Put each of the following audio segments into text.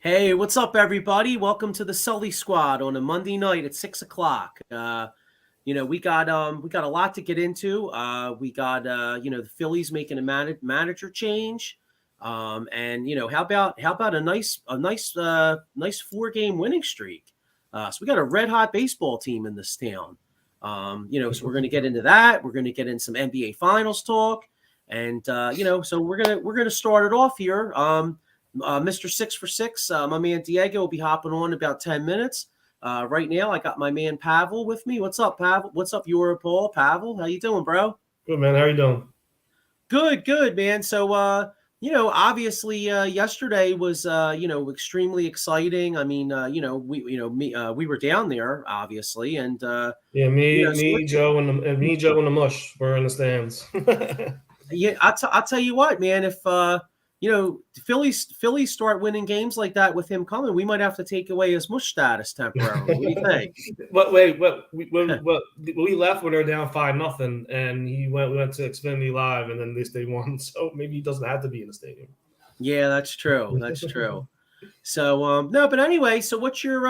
Hey, what's up, everybody? Welcome to the Sully Squad on a Monday night at 6 o'clock. We got a lot to get into. We got the Phillies making a manager change, and how about a nice 4-game winning streak? So we got a red hot baseball team in this town. So we're going to get into that. We're going to get in some NBA Finals talk, and so we're gonna start it off here. Mr. 6 for 6, my man Diego will be hopping on in about 10 minutes. Right now, I got my man Pavel with me. What's up, Pavel? What's up, Paul? Pavel, how you doing, bro? Good man, how you doing? Good, man. So, obviously, yesterday was, extremely exciting. I mean, we were down there, obviously, and Yeah, so what, Joe, and the mush. We're in the stands. yeah, I'll tell you what, man. If the Phillies start winning games like that with him coming, we might have to take away his mush status temporarily. What do you think? But wait, we left when they were down 5-0, and we went to Xfinity Live, and then they won. So maybe he doesn't have to be in the stadium. Yeah, that's true. That's true. So no, but anyway, so what's your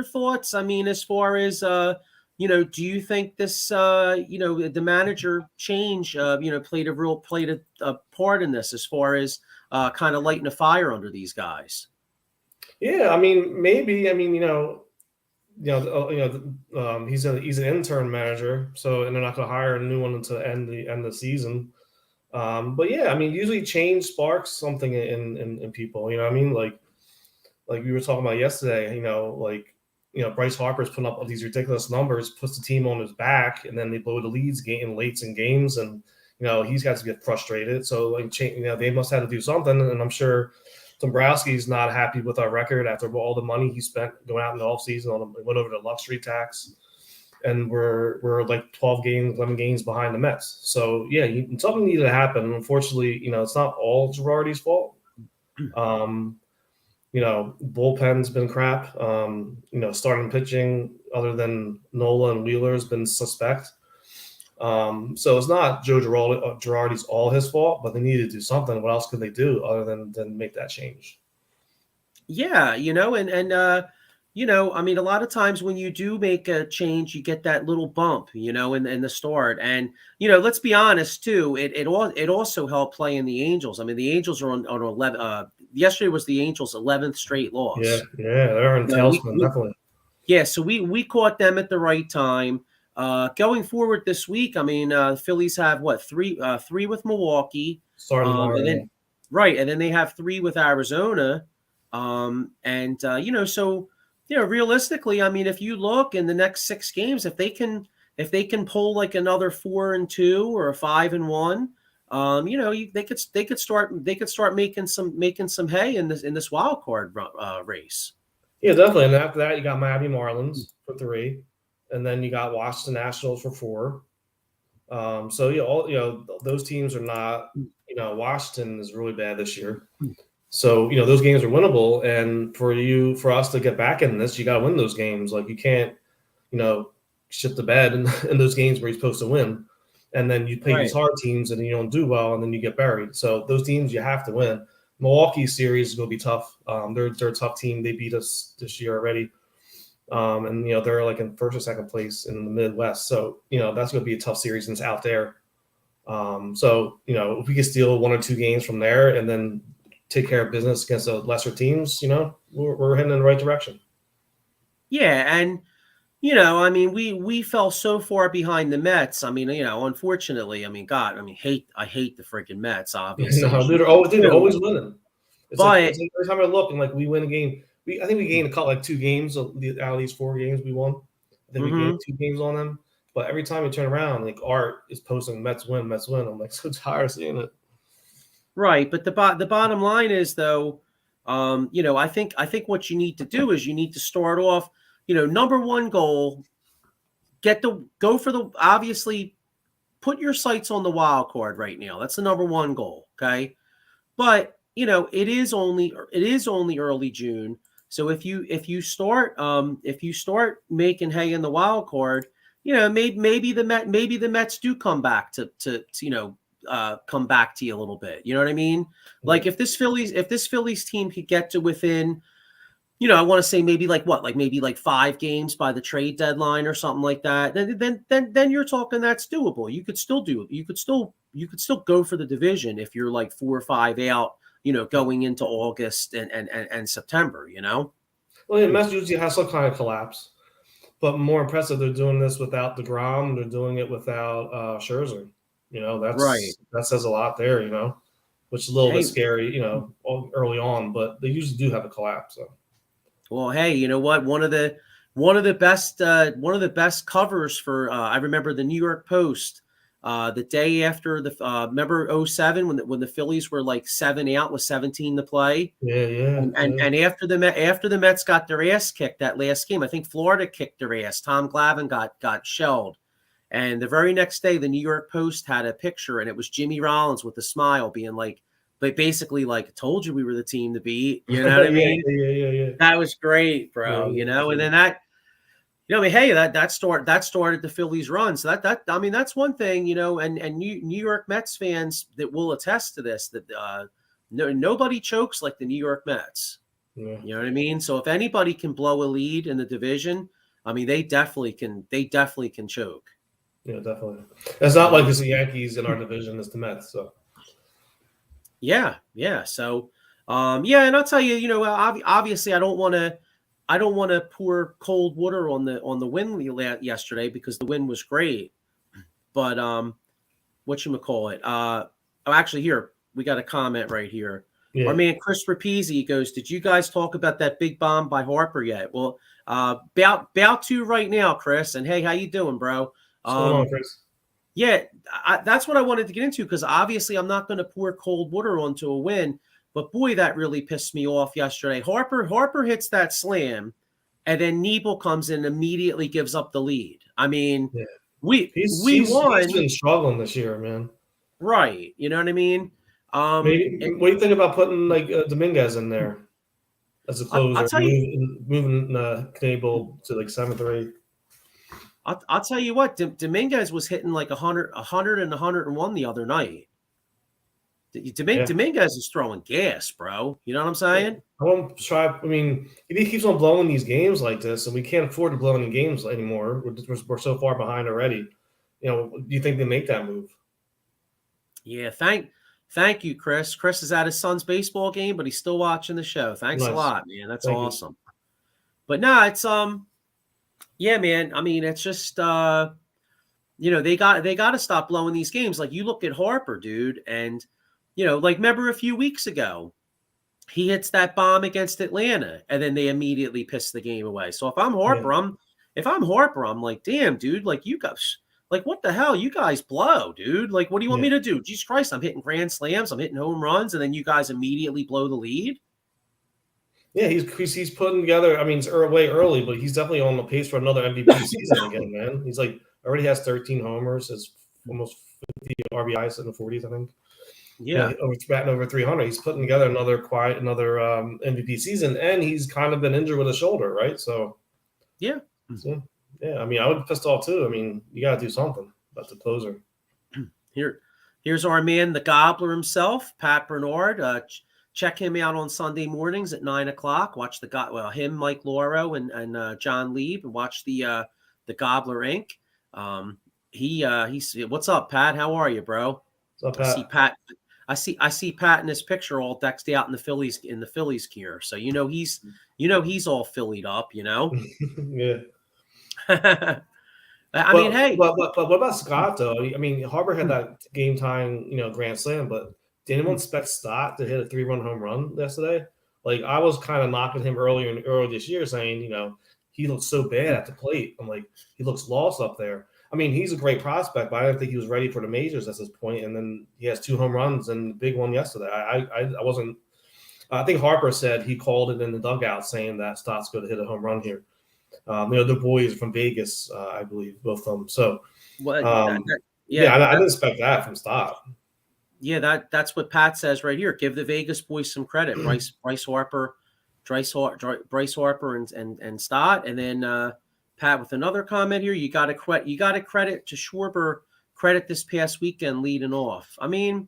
thoughts? I mean, as far as do you think this the manager change played a part in this as far as kind of lighting a fire under these guys? Yeah, I mean, maybe. I mean, he's an intern manager, so and they're not going to hire a new one until end the season. But yeah, I mean, usually change sparks something in people. You know what I mean? Like we were talking about yesterday, Bryce Harper's putting up these ridiculous numbers, puts the team on his back, and then they blow the leads lates in games, and he's got to get frustrated. So they must have to do something, and I'm sure Dombrowski's not happy with our record after all the money he spent going out in the offseason. Went over the luxury tax, and we're like 11 games behind the Mets. So yeah, something needed to happen. Unfortunately, it's not all Girardi's fault. Bullpen's been crap. Starting pitching other than Nola and Wheeler has been suspect. So it's not Joe Girardi's all his fault, but they need to do something. What else could they do other than make that change? Yeah, I mean, a lot of times when you do make a change, you get that little bump, in the start. And let's be honest too. It also helped play in the Angels. I mean, the Angels are on 11. Yesterday was the Angels' 11th straight Yeah, loss. they're in tailspin, definitely. Yeah, so we caught them at the right time. Going forward this week, I mean, Phillies have what three with Milwaukee, Starting tomorrow. and then right, and then they have 3 with Arizona, so realistically, I mean, if you look in the next 6 games, if they can pull like another 4-2 or a 5-1, they could start making some hay in this wild card race. Yeah, definitely. And after that, you got Miami Marlins for 3, and then you got Washington Nationals for 4. So those teams are not. Washington is really bad this year. So those games are winnable, and for us to get back in this, you got to win those games. Like you can't, shit the bed in those games where you're supposed to win, and then you play these hard teams and you don't do well, and then you get buried. So those teams you have to win. Milwaukee series is going to be tough. They're a tough team. They beat us this year already, and they're like in first or second place in the Midwest. So that's going to be a tough series and it's out there. So if we can steal 1 or 2 games from there and then take care of business against the lesser teams, we're heading in the right direction. Yeah, and I mean, we fell so far behind the Mets. I mean, unfortunately, I mean, God, I mean, I hate the freaking Mets, obviously. No, they're always winning. It's but like every time I look and like we win a game, I think we gained like 2 games out of these 4 games we won. I think we gained 2 games on them. But every time you turn around, like Art is posting Mets win. I'm like so tired of seeing it. right, but the bottom line is though, I think what you need to do is you need to start off, number one goal, go for the obviously put your sights on the wild card right now. That's the number one goal, okay? But it is only early June. So if you start making hay in the wild card, maybe the Mets do come back to come back to you a little bit. You know what I mean? Like if this Phillies team could get to within, I want to say maybe maybe 5 games by the trade deadline or something like that. Then you're talking that's doable. You could still go for the division if you're like 4 or 5 out, going into August and September. Well, yeah, Mets usually has some kind of collapse, but more impressive, they're doing this without DeGrom. They're doing it without Scherzer. Right. That says a lot there. Which is a little bit Hey, scary. Early on, but they usually do have a collapse. So. well, hey, you know what? One of the best covers for I remember the New York Post the day after remember 07 when the Phillies were like 7 out with 17 to play. Yeah. And after the Mets got their ass kicked that last game, I think Florida kicked their ass. Tom Glavine got shelled. And the very next day, the New York Post had a picture, and it was Jimmy Rollins with a smile being like, but basically like, told you we were the team to beat. You know what I mean? Yeah. That was great, bro. Yeah. And then that, hey, that started the Phillies run. So that's one thing, and New York Mets fans that will attest to this, that nobody chokes like the New York Mets. Yeah. You know what I mean? So if anybody can blow a lead in the division, I mean, they definitely can choke. Yeah, definitely. It's not like it's the Yankees in our division, it's the Mets. So yeah. So and I'll tell you, obviously I don't want to pour cold water on the win yesterday because the win was great. But whatchamacallit? Actually, here we got a comment right here. yeah. Our man Chris Rapizzi goes, "Did you guys talk about that big bomb by Harper yet?" Well, about to right now, Chris. And hey, how you doing, bro? What's going on, Chris? Yeah, that's what I wanted to get into because obviously I'm not going to pour cold water onto a win, but boy, that really pissed me off yesterday. Harper hits that slam, and then Nebel comes in and immediately gives up the lead. I mean, Yeah. we won. He's been struggling this year, man. Right. You know what I mean? Maybe, what do you think about putting like Dominguez in there as a closer, I'll tell you. moving Knebel to like 7th or 8th? I'll tell you what. Dominguez was hitting like 100 and 101 the other night. Dominguez is throwing gas, bro. You know what I'm saying? I won't try. I mean, if he keeps on blowing these games like this, and we can't afford to blow any games anymore, we're so far behind already. Do you think they make that move? Yeah, thank you, Chris. Chris is at his son's baseball game, but he's still watching the show. Thanks a lot, man. That's awesome. But no, it's yeah, man. I mean, it's just they got to stop blowing these games. Like you look at Harper, dude, and like remember a few weeks ago, he hits that bomb against Atlanta, and then they immediately piss the game away. So if I'm Harper, I'm like, damn, dude, like you guys. Like, what the hell? You guys blow, dude. Like, what do you want me to do? Jesus Christ, I'm hitting grand slams. I'm hitting home runs. And then you guys immediately blow the lead? Yeah, he's putting together. I mean, it's way early, but he's definitely on the pace for another MVP season again, man. He's like already has 13 homers. Has almost 50 RBIs in the 40s, I think. Yeah. Batting over 300. He's putting together another MVP season, and he's kind of been injured with a shoulder, right? So, yeah. Yeah, I mean, I would be pissed off too. I mean, you got to do something about the closer. Here's our man, the Gobbler himself, Pat Bernard. Check him out on Sunday mornings at 9:00. Watch him, Mike Lauro, and John Lieb, and watch the Gobbler Inc. He's what's up, Pat? How are you, bro? What's up, Pat? I see Pat in his picture all decked out in the Phillies gear. So he's all Phillied up, Yeah. I mean, hey. But what about Scott, though? I mean, Harper had that game time, grand slam, but did anyone expect Scott to hit a 3-run home run yesterday? Like, I was kind of knocking him earlier this year, saying, he looks so bad at the plate. I'm like, he looks lost up there. I mean, he's a great prospect, but I didn't think he was ready for the majors at this point. And then he has 2 home runs and the big one yesterday. I wasn't. I think Harper said he called it in the dugout saying that Stott's going to hit a home run here. The boys from Vegas, I believe, both of them. So, I didn't expect that from Stott. Yeah, that's what Pat says right here. Give the Vegas boys some credit. Bryce Harper, and Stott, and then Pat with another comment here. You got to credit to Schwarber credit this past weekend leading off. I mean,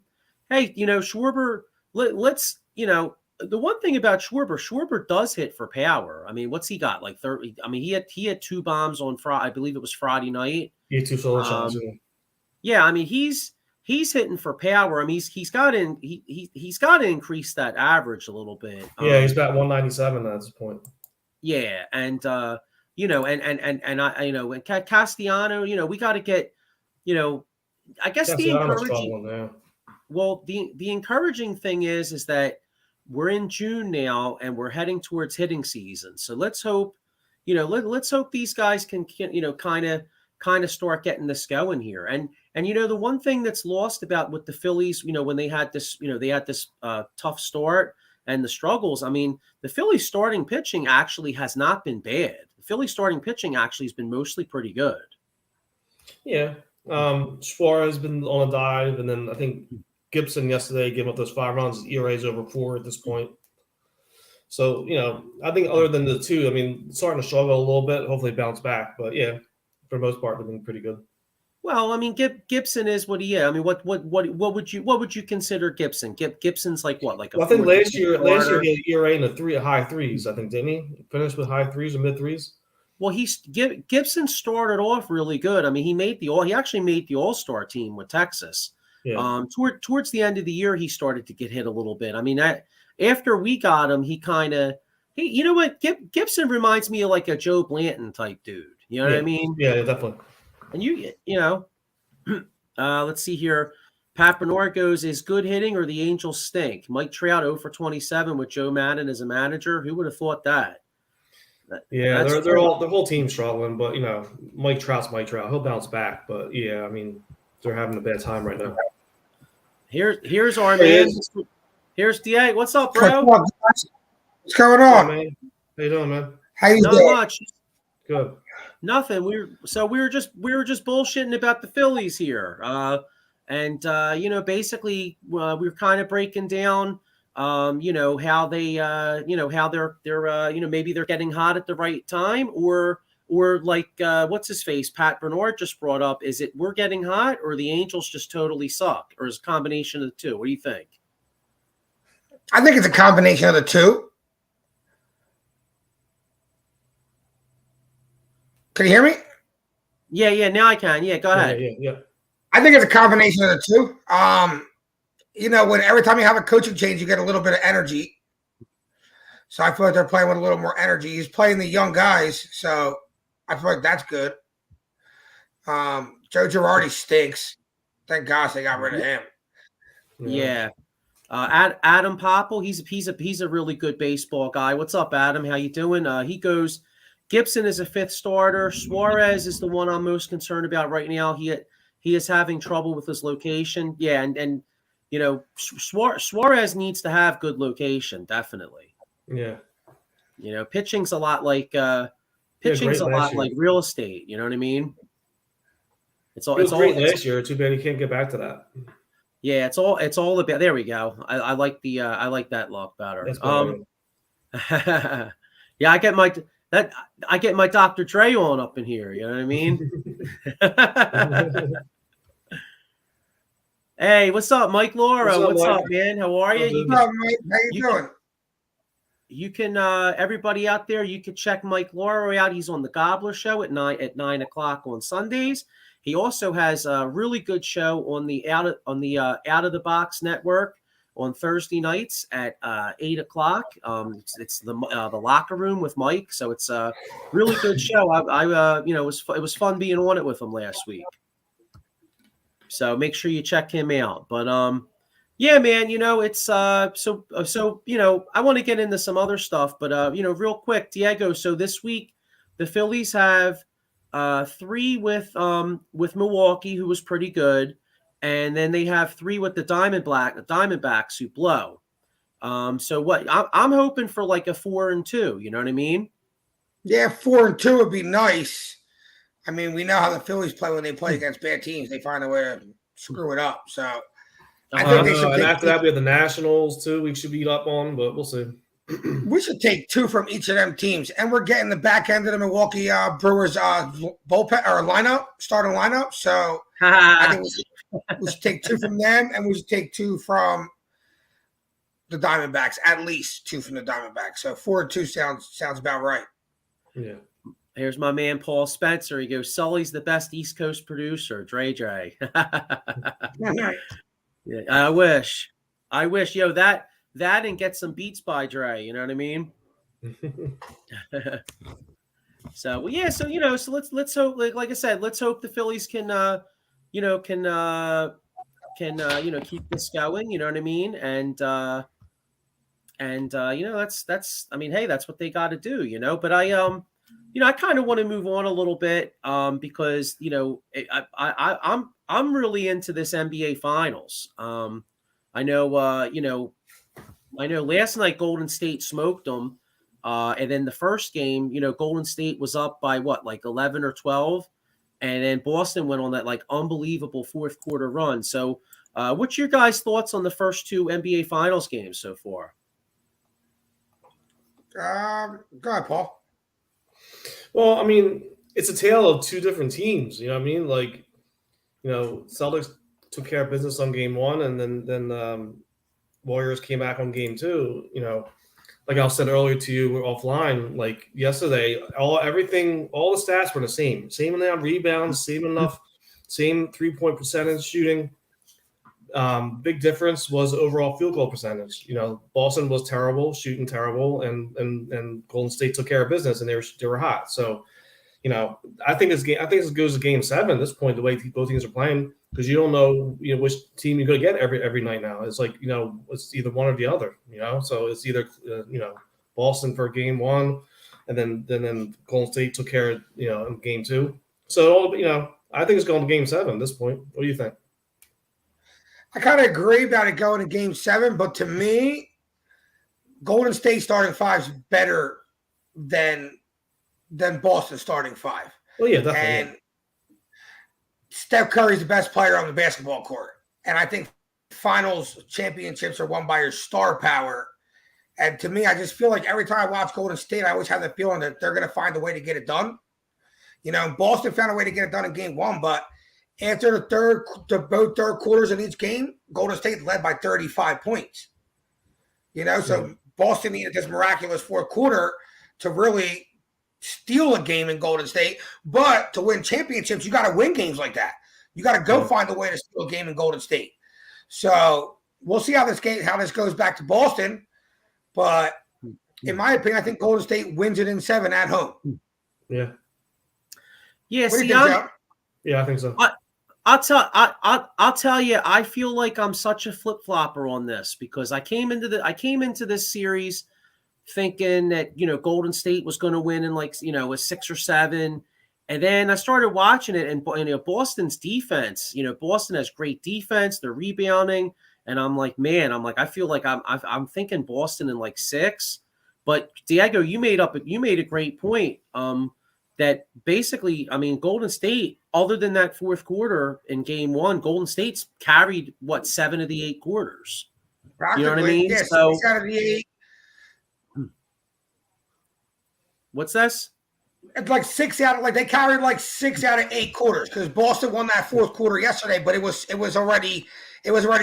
hey, Schwarber, let's, the one thing about Schwarber does hit for power. I mean, what's he got? Like 30. I mean, he had 2 bombs on Friday. I believe it was Friday night. Yeah, 2 solo shots. Yeah, I mean, he's hitting for power. I mean, he's got to increase that average a little bit. Yeah, he's about 197 at this point. Yeah, and and Castellano, we got to get, I guess the encouraging. Well, the encouraging thing is that we're in June now and we're heading towards hitting season. So let's hope, let's hope these guys can kind of start getting this going here. And the one thing that's lost about with the Phillies, when they had this, tough start and the struggles. I mean, the Phillies starting pitching actually has not been bad. The Phillies starting pitching actually has been mostly pretty good. Yeah. Suarez has been on a dive, and then I think Gibson yesterday gave up those 5 runs. His ERA is over 4 at this point. So, I think other than the 2, I mean, starting to struggle a little bit, hopefully bounce back. But yeah, for the most part, they've been pretty good. Well, I mean, Gibson is what he is. I mean, what would you consider Gibson? Gibson's like what? Like I think last year he had an ERA in the high 3s. I think, didn't he? Finished with high 3s or mid 3s. Well, Gibson started off really good. I mean, he actually made the All-Star team with Texas. Yeah. Towards the end of the year, he started to get hit a little bit. I mean, after we got him, he you know what? Gibson reminds me of like a Joe Blanton type dude. You know what I mean? Yeah, definitely. And let's see here. Pat Bernard goes, is good hitting or the Angels stink? Mike Trout 0 for 27 with Joe Madden as a manager. Who would have thought that? Yeah, they're all the whole team's struggling, but Mike Trout's Mike Trout. He'll bounce back, but yeah, I mean, they're having a bad time right now. Here's our man. Here's DA. What's up, bro? What's going on? Man? How you doing, man? How you doing? Not much. Good. Nothing. We were just bullshitting about the Phillies here. Basically we're kind of breaking down how they how they're maybe they're getting hot at the right time, or like what's his face, Pat Bernard just brought up, is it we're getting hot or the Angels just totally suck, or is it a combination of the two? What do you think? I think it's a combination of the two. Can you hear me? Yeah, now I can. Yeah, go ahead. Yeah. I think it's a combination of the two. When every time you have a coaching change, you get a little bit of energy. So I feel like they're playing with a little more energy. He's playing the young guys, so I feel like that's good. Joe Girardi stinks. Thank gosh they got rid of him. Yeah. Adam Popple, he's a really good baseball guy. What's up, Adam? How you doing? He goes, Gibson is a 5th starter. Suarez is the one I'm most concerned about right now. He is having trouble with his location. Yeah, and Suarez needs to have good location, definitely. Yeah. Pitching's a lot like real estate. You know what I mean? It's all great last year. Too bad he can't get back to that. Yeah, it's all about. There we go. I like that look better. Yeah, I get my Dr. Dre on up in here. You know what I mean? Hey, what's up, Mike Laura? What's up, man? How are you? What's up, Mike? How you doing? You can everybody out there, you can check Mike Laura out. He's on the Gobbler Show at 9 o'clock on Sundays. He also has a really good show on the Out of the Box Network on Thursday nights at 8 o'clock. It's the Locker Room with Mike, so it's a really good show. It was fun being on it with him last week. So make sure you check him out. But yeah, man, it's I want to get into some other stuff, but real quick, Diego. So this week the Phillies have 3 with Milwaukee, who was pretty good. And then they have 3 with the Diamondbacks who blow. So what I'm hoping for like a 4-2. You know what I mean? Yeah, 4-2 would be nice. I mean, we know how the Phillies play when they play against bad teams. They find a way to screw it up. So I think they should. And after that, we have the Nationals too. We should beat up on, but we'll see. We should take 2 from each of them teams, and we're getting the back end of the Milwaukee Brewers bullpen or starting lineup. So I think we should take 2 from them, and we should take 2 from the Diamondbacks. At least 2 from the Diamondbacks. So 4-2 sounds about right. Yeah. Here's my man Paul Spencer. He goes, Sully's the best East Coast producer. Dre. Yeah, I wish. Yo, that and get some beats by Dre. You know what I mean? So well, yeah. So so let's hope. Like I said, let's hope the Phillies can keep this going. You know what I mean? And that's. I mean, hey, that's what they got to do. But I kind of want to move on a little bit because I'm really into this NBA Finals. I know last night Golden State smoked them, and then the first game, Golden State was up by what, like 11 or 12, and then Boston went on that like unbelievable fourth quarter run. So, what's your guys' thoughts on the first 2 NBA Finals games so far? Go ahead, Paul. Well, I mean, it's a tale of 2 different teams. You know what I mean? Like, Celtics took care of business on game 1, and then Warriors came back on game 2. Like I said earlier to you offline, like yesterday, all the stats were the same. Same amount of rebounds, same 3-point percentage shooting. Big difference was overall field goal percentage. Boston was terrible, shooting terrible, and Golden State took care of business, and they were hot. So, I think this goes to game 7 at this point, the way both teams are playing, because you don't know, which team you're going to get every night now. It's like, it's either one or the other, so it's either, Boston for game 1, and then Golden State took care of, in game 2. So, I think it's going to game 7 at this point. What do you think? I kind of agree about it going to game 7, but to me, Golden State starting 5 is better than Boston starting 5. Well, yeah, definitely. And Steph Curry's the best player on the basketball court. And I think finals championships are won by your star power. And to me, I just feel like every time I watch Golden State, I always have the feeling that they're going to find a way to get it done. Boston found a way to get it done in game 1, but after both third quarters in each game, Golden State led by 35 points. So Boston needed this miraculous fourth quarter to really steal a game in Golden State. But to win championships, you got to win games like that. You got to go find a way to steal a game in Golden State. So we'll see how this goes back to Boston. But in my opinion, I think Golden State wins it in 7 at home. Yeah. Yeah. What do you think, Joe? Yeah, I think so. I'll tell you, I feel like I'm such a flip flopper on this because I came into this series thinking that Golden State was going to win in like a 6 or 7, and then I started watching it and Boston's defense. Boston has great defense. They're rebounding, and I'm like, man, I feel like I'm thinking Boston in like 6, but Diego, you made a great point. That basically, Golden State, other than that fourth quarter in game 1, Golden State's carried 7 of the 8 quarters. You know what I mean? Yes, so, 6 out of the 8. What's this? It's like 6 out of they carried like 6 out of 8 quarters because Boston won that fourth quarter yesterday, but it was already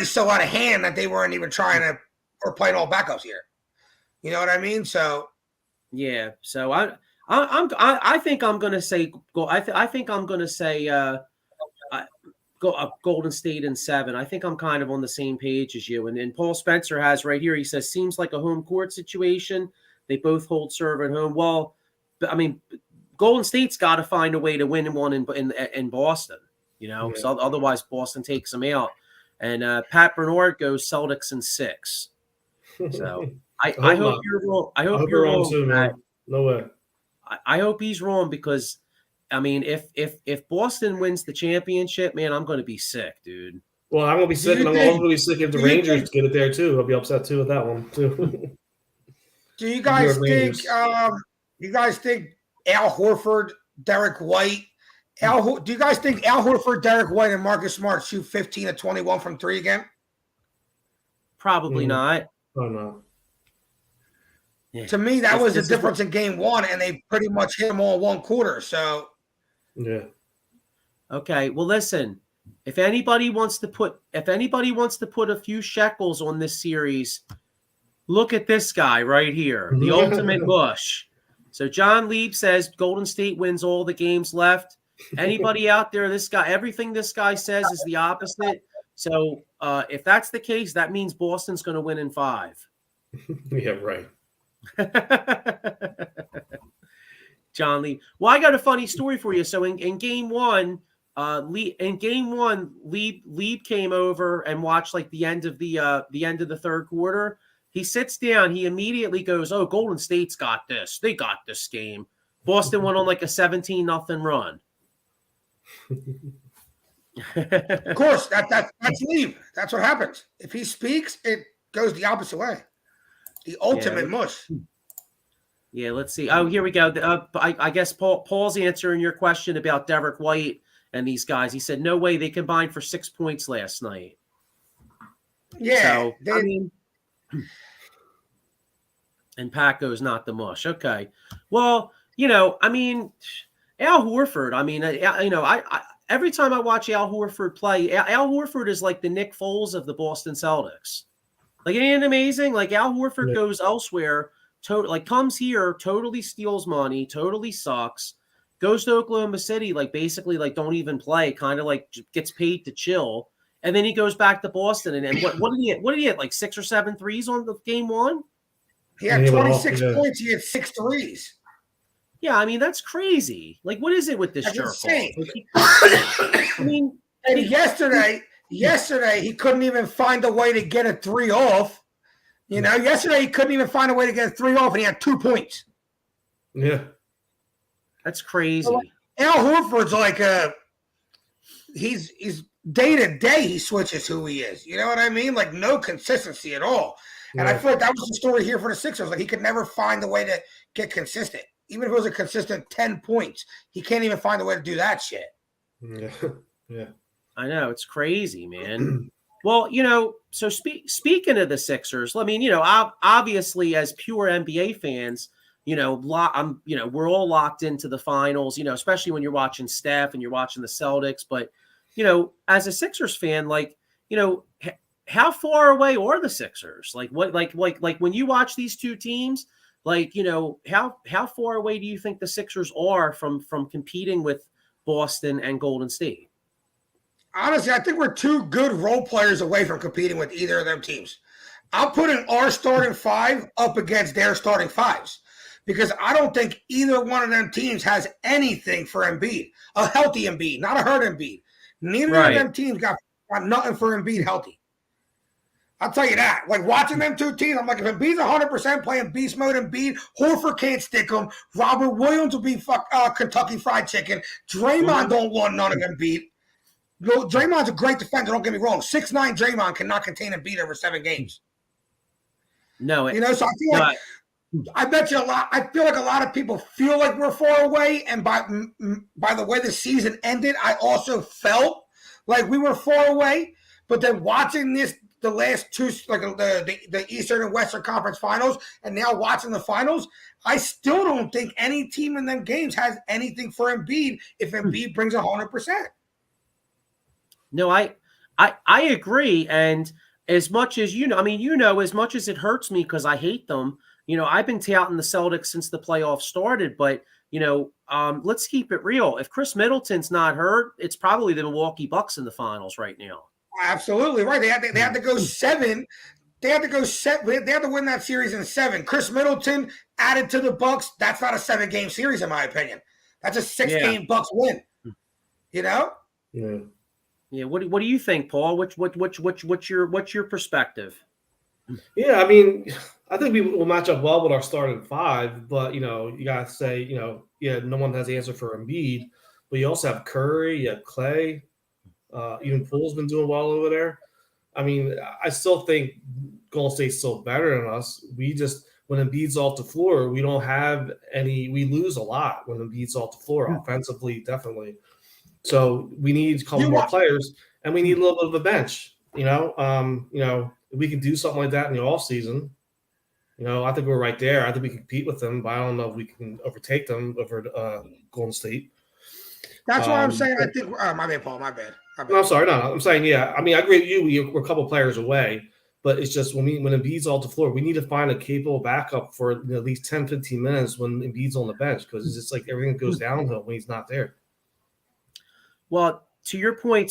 so out of hand that they weren't even trying to or playing all backups here. You know what I mean? So yeah. So I think I'm going to say Golden State in 7. I think I'm kind of on the same page as you. And Paul Spencer has right here. He says seems like a home court situation. They both hold serve at home. Well, Golden State's got to find a way to win one in Boston. So otherwise Boston takes them out. And Pat Bernard goes Celtics in 6. So I hope you're wrong. I hope you're wrong too, man. No way. I hope he's wrong because, if Boston wins the championship, man, I'm going to be sick, dude. Well, I'm going to be sick, and I'm also going to be sick if the Rangers get it there too. I'll be upset too with that one too. Do you guys think? Al Horford, Derek White? Do you guys think Al Horford, Derek White, and Marcus Smart shoot 15 of 21 from 3 again? Probably not. Oh no. To me, that was the difference in game one, and they pretty much hit them all one quarter. So, yeah. Okay, well, listen. If anybody wants to put a few shekels on this series, look at this guy right here, the ultimate mush. So John Lieb says Golden State wins all the games left. Anybody out there, everything this guy says is the opposite. So if that's the case, that means Boston's going to win in 5. Yeah, right. John Lee. Well, I got a funny story for you. So in game one, Lieb came over and watched like the end of the third quarter. He sits down. He immediately goes, "Oh, Golden State's got this. They got this game." Boston went on like a 17-0 run. of course, that's Lieb. That's what happens. If he speaks, it goes the opposite way. The ultimate mush. Yeah, let's see. Oh, here we go. I guess Paul's answering your question about Derek White and these guys. He said, no way, they combined for 6 points last night. Yeah. So, and Paco's not the mush. Okay. Well, Al Horford, every time I watch Al Horford play, Al Horford is like the Nick Foles of the Boston Celtics. Like, ain't it amazing? Like, Al Horford goes elsewhere, comes here, totally steals money, totally sucks, goes to Oklahoma City, basically don't even play, kind of gets paid to chill, and then he goes back to Boston. And what did he hit, like 6 or 7 threes on the game one? He had 26 points. He had 6 threes. Yeah, I mean, that's crazy. Like, what is it with this jerk? And yesterday he couldn't even find a way to get a 3 off. Yesterday he couldn't even find a way to get a 3 off, and he had 2 points. Yeah, that's crazy. So, Al Horford's he's day to day he switches who he is. You know what I mean? Like, no consistency at all. And I feel like that was the story here for the Sixers. Like, he could never find a way to get consistent. Even if it was a consistent 10 points, he can't even find a way to do that shit. Yeah. I know, it's crazy, man. Well, so speaking of the Sixers, obviously as pure NBA fans, we're all locked into the finals, especially when you're watching Steph and you're watching the Celtics. But, as a Sixers fan, how far away are the Sixers? Like when you watch these two teams, how far away do you think the Sixers are from competing with Boston and Golden State? Honestly, I think we're 2 good role players away from competing with either of them teams. I'm putting our starting 5 up against their starting 5s because I don't think either one of them teams has anything for Embiid. A healthy Embiid, not a hurt Embiid. Neither of them teams got nothing for Embiid healthy. I'll tell you that. Like, watching them 2 teams, I'm like, if Embiid's 100% playing beast mode Embiid, Horford can't stick him. Robert Williams will be Kentucky Fried Chicken. Draymond don't want none of Embiid. Draymond's a great defender, don't get me wrong. 6'9" Draymond cannot contain Embiid over 7 games. No. So I feel like I bet you a lot. I feel like a lot of people feel like we're far away, and by the way the season ended, I also felt like we were far away. But then watching the last 2, the Eastern and Western Conference Finals, and now watching the finals, I still don't think any team in them games has anything for Embiid if Embiid brings 100%. No, I agree. And as much as as much as it hurts me because I hate them, I've been touting the Celtics since the playoffs started. But, let's keep it real. If Chris Middleton's not hurt, it's probably the Milwaukee Bucks in the finals right now. Absolutely right. They had to go 7. They had to go 7. They had to win that series in 7. Chris Middleton added to the Bucks. That's not a 7-game series, in my opinion. That's a 6-game Bucks win. Yeah. Yeah. What do you think, Paul? What's your perspective? Yeah, I mean, I think we will match up well with our starting 5, but you gotta say, no one has the answer for Embiid, but you also have Curry, you have Clay, even Poole's been doing well over there. I mean, I still think Golden State's still better than us. We just, when Embiid's off the floor, we don't have any. We lose a lot when Embiid's off the floor, offensively, definitely. So we need a couple more players, and we need a little bit of a bench. If we can do something like that in the offseason. I think we're right there. I think we can compete with them, but I don't know if we can overtake them over Golden State. That's what I'm saying. I think. My bad, Paul. My bad. No, I'm sorry. No, I'm saying, yeah. I mean, I agree with you. We're a couple players away, but it's just when Embiid's off the floor, we need to find a capable backup for at least 10, 15 minutes when Embiid's on the bench, because it's just like everything goes downhill when he's not there. Well, to your point,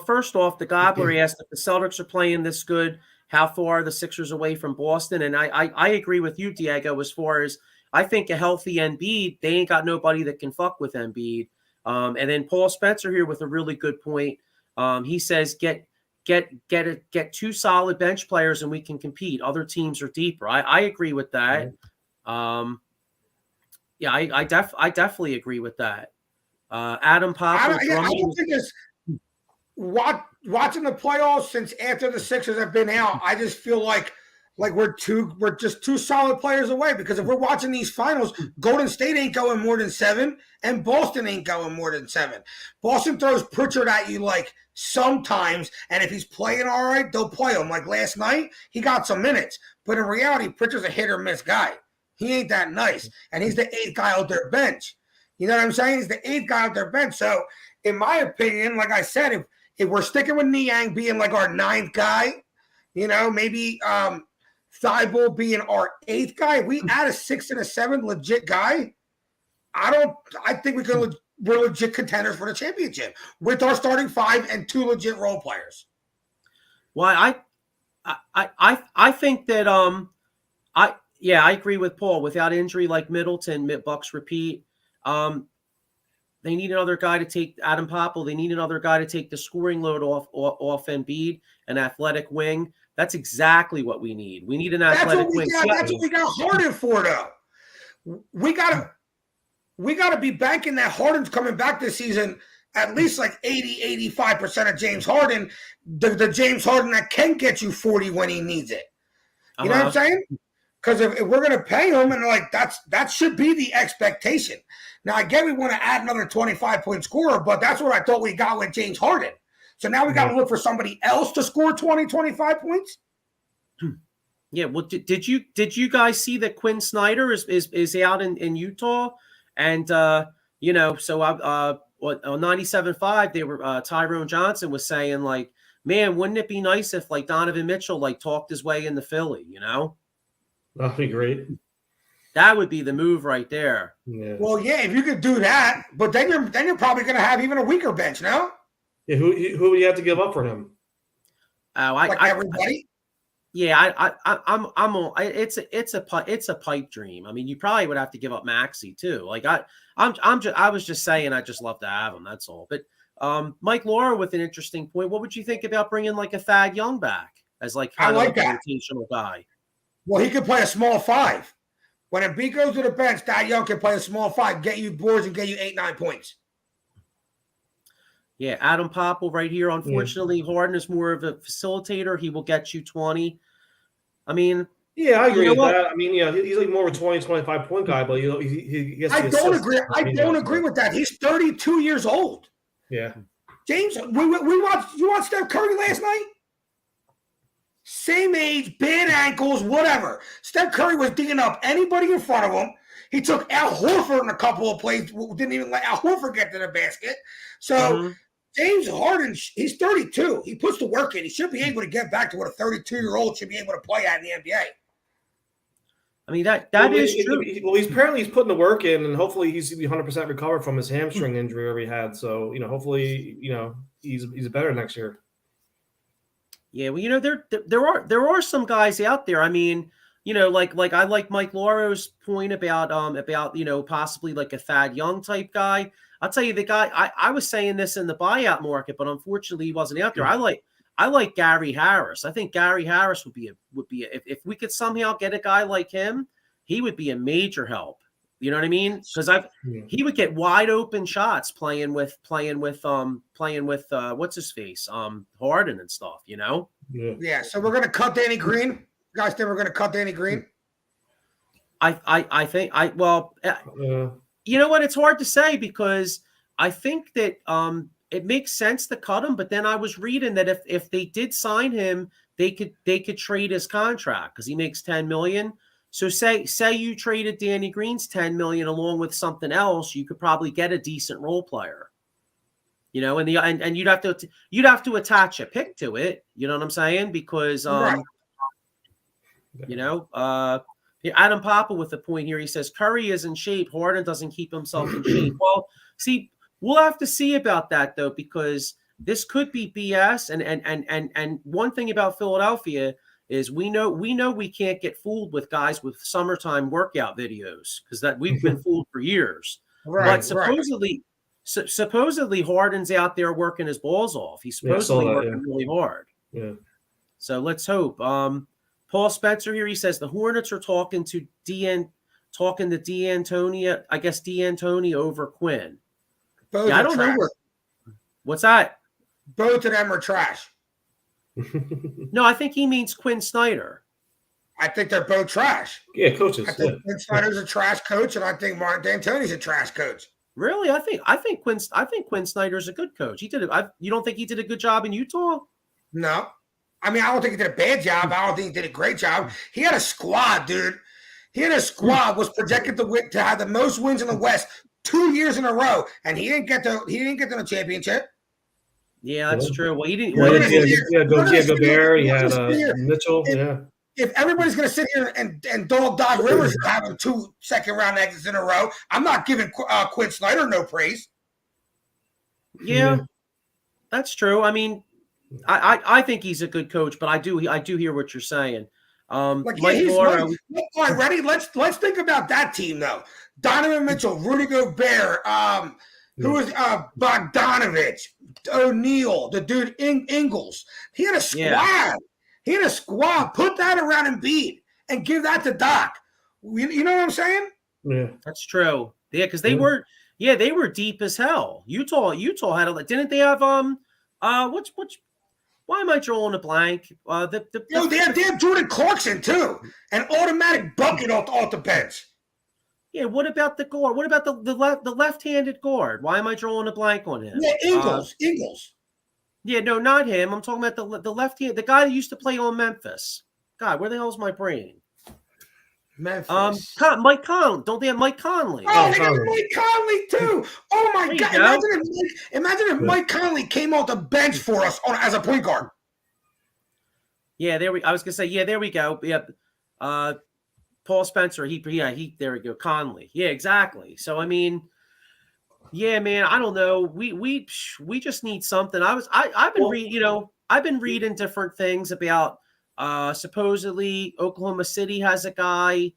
first off, the Gobbler asked if the Celtics are playing this good, how far are the Sixers away from Boston? And I agree with you, Diego, as far as I think a healthy Embiid, they ain't got nobody that can fuck with Embiid. And then Paul Spencer here with a really good point. He says, get two solid bench players and we can compete. Other teams are deeper. I agree with that. I definitely agree with that. Adam Popper. I don't think it's watching the playoffs since after the Sixers have been out. I just feel like we're just two solid players away, because if we're watching these finals, Golden State ain't going more than 7 and Boston ain't going more than 7. Boston throws Pritchard at you like sometimes, and if he's playing all right, they'll play him. Like last night, he got some minutes, but in reality, Pritchard's a hit or miss guy. He ain't that nice, and he's the 8th guy out their bench. You know what I'm saying? He's the 8th guy out their bench. So, in my opinion, like I said, if we're sticking with Niang being like our 9th guy, maybe Thibault being our 8th guy, if we add a 6th and a 7th legit guy, I think we're legit contenders for the championship with our starting 5 and 2 legit role players. Well, I think that I agree with Paul. Without injury like Middleton, Bucks repeat. They need another guy to take Adam Popple. They need another guy to take the scoring load off Embiid, an athletic wing. That's exactly what we need. We need an athletic wing. That's what we got Harden for, though. We gotta be banking that Harden's coming back this season at least like 80-85% of James Harden, the James Harden that can get you 40 when he needs it. You know what I'm saying? Because if we're going to pay him, and that should be the expectation. Now, I get we want to add another 25-point scorer, but that's what I thought we got with James Harden. So now we got to look for somebody else to score 20, 25 points. Yeah. Well, did you guys see that Quinn Snyder is out in Utah, and on 97.5 they were Tyrone Johnson was saying like, man, wouldn't it be nice if like Donovan Mitchell like talked his way into Philly, That'd be great. That would be the move right there. Yeah. Well, yeah, if you could do that, but then you're probably going to have even a weaker bench, no? Yeah, who would you have to give up for him? Everybody. I'm on. It's a pipe dream. I mean, you probably would have to give up Maxey too. Like I was just saying, I just love to have him. That's all. But Mike Laura with an interesting point. What would you think about bringing like a Thad Young back as like kind of like a rotational guy? Well, he could play a small 5. When Embiid goes to the bench, Thad Young can play a small 5, get you boards and get you 8-9 points. Yeah, Adam Popple right here. Unfortunately, Harden is more of a facilitator. He will get you 20. I mean, yeah, I agree with that. I mean, he's like more of a 20, 25 point guy, but he gets. I don't agree. I don't agree with that. He's 32 years old. Yeah, James, we watched. You watched Steph Curry last night? Same age, bad ankles, whatever. Steph Curry was digging up anybody in front of him. He took Al Horford in a couple of plays. Didn't even let Al Horford get to the basket. So James Harden, he's 32. He puts the work in. He should be able to get back to what a 32-year-old should be able to play at in the NBA. I mean, that is true. He's putting the work in, and hopefully he's 100% recovered from his hamstring injury ever he had. So, hopefully, he's better next year. Yeah, well, there are some guys out there. I mean, like I like Mike Laura's point about possibly like a Thad Young type guy. I'll tell you the guy I was saying this in the buyout market, but unfortunately he wasn't out there. I like Gary Harris. I think Gary Harris would be if we could somehow get a guy like him, he would be a major help. You know what I mean? Because he would get wide open shots playing with what's his face, Harden and stuff. Yeah. So we're gonna cut Danny Green. You guys think we're gonna cut Danny Green? I think you know what? It's hard to say because I think that it makes sense to cut him. But then I was reading that if they did sign him, they could trade his contract because he makes $10 million. So say you traded Danny Green's $10 million along with something else, you could probably get a decent role player. And you'd have to attach a pick to it. You know what I'm saying? Because Right. Adam Papa with the point here. He says Curry is in shape. Harden doesn't keep himself in shape. Well, see, we'll have to see about that though, because this could be BS. And one thing about Philadelphia is we know we can't get fooled with guys with summertime workout videos, because that we've been fooled for years. Right. But supposedly Harden's out there working his balls off. He's supposedly working really hard. Yeah. So let's hope. Paul Spencer here, he says the Hornets are talking to D'Antoni, I guess D'Antoni over Quinn. Both I don't know what's that? Both of them are trash. No, I think he means Quinn Snyder. I think they're both trash. Yeah, coaches. I think Quinn Snyder's a trash coach, and I think Mark D'Antoni's a trash coach. Really? I think Quinn Snyder's a good coach. He did it. You don't think he did a good job in Utah? No. I mean, I don't think he did a bad job. I don't think he did a great job. He had a squad, dude. He had a squad, was projected to have the most wins in the West 2 years in a row, and he didn't get to the championship. Yeah, that's true. Well, he didn't. Gobert. He had Mitchell. If everybody's going to sit here and dog Rivers for having 2 second-round exits in a row, I'm not giving Quinn Snyder no praise. Yeah, that's true. I mean, I think he's a good coach, but I do hear what you're saying. Mike Laura, all right, ready? Let's think about that team though. Donovan Mitchell, Rudy Gobert, who was Bogdanovich, O'Neal, the dude Ingles. He had a squad. Yeah. He had a squad. Put that around Embiid and give that to Doc. You know what I'm saying? Yeah, that's true. Yeah, because they were deep as hell. Utah had didn't they have why am I drawing a blank? They have Jordan Clarkson too, an automatic bucket off the bench. Yeah, what about the guard? What about the left-handed guard? Why am I drawing a blank on him? Yeah, Ingles. Yeah, no, not him. I'm talking about the left hand, the guy that used to play on Memphis. God, where the hell's my brain? Memphis. Mike Conley. Don't they have Mike Conley? Oh, they got Mike Conley too. Oh my God! Imagine if Mike Conley came off the bench for us as a point guard. Yeah, I was gonna say, yeah, there we go. Yeah, Paul Spencer. There we go. Conley. Yeah, exactly. So I mean, yeah, man. I don't know. We just need something. I've been reading different things about. Supposedly Oklahoma City has a guy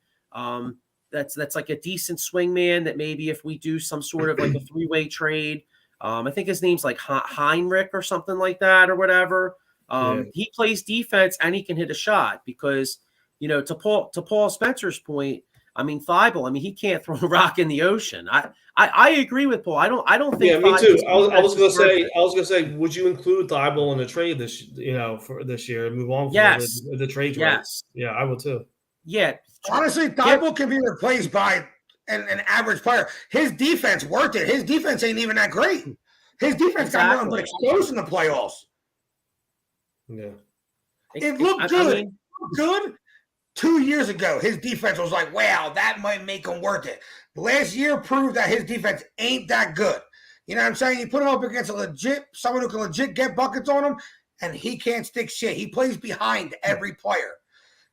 that's like a decent swingman that maybe if we do some sort of like a 3-way trade, I think his name's like Heinrich or something like that or whatever. He plays defense and he can hit a shot because, to Paul Spencer's point, I mean, Thibault, he can't throw a rock in the ocean. I agree with Paul. I don't think. Yeah, me too. I was gonna say, would you include Thibault in the trade for this year and move on? Yes, the trade. Yes, yeah, I would too. Yeah, honestly, Thibault can be replaced by an average player. His defense worked it. His defense ain't even that great. His defense got nothing but exposed in the playoffs. Yeah, it looked good. Good. 2 years ago, his defense was like, wow, that might make him worth it. Last year proved that his defense ain't that good. You know what I'm saying? You put him up against someone who can legit get buckets on him, and he can't stick shit. He plays behind every player.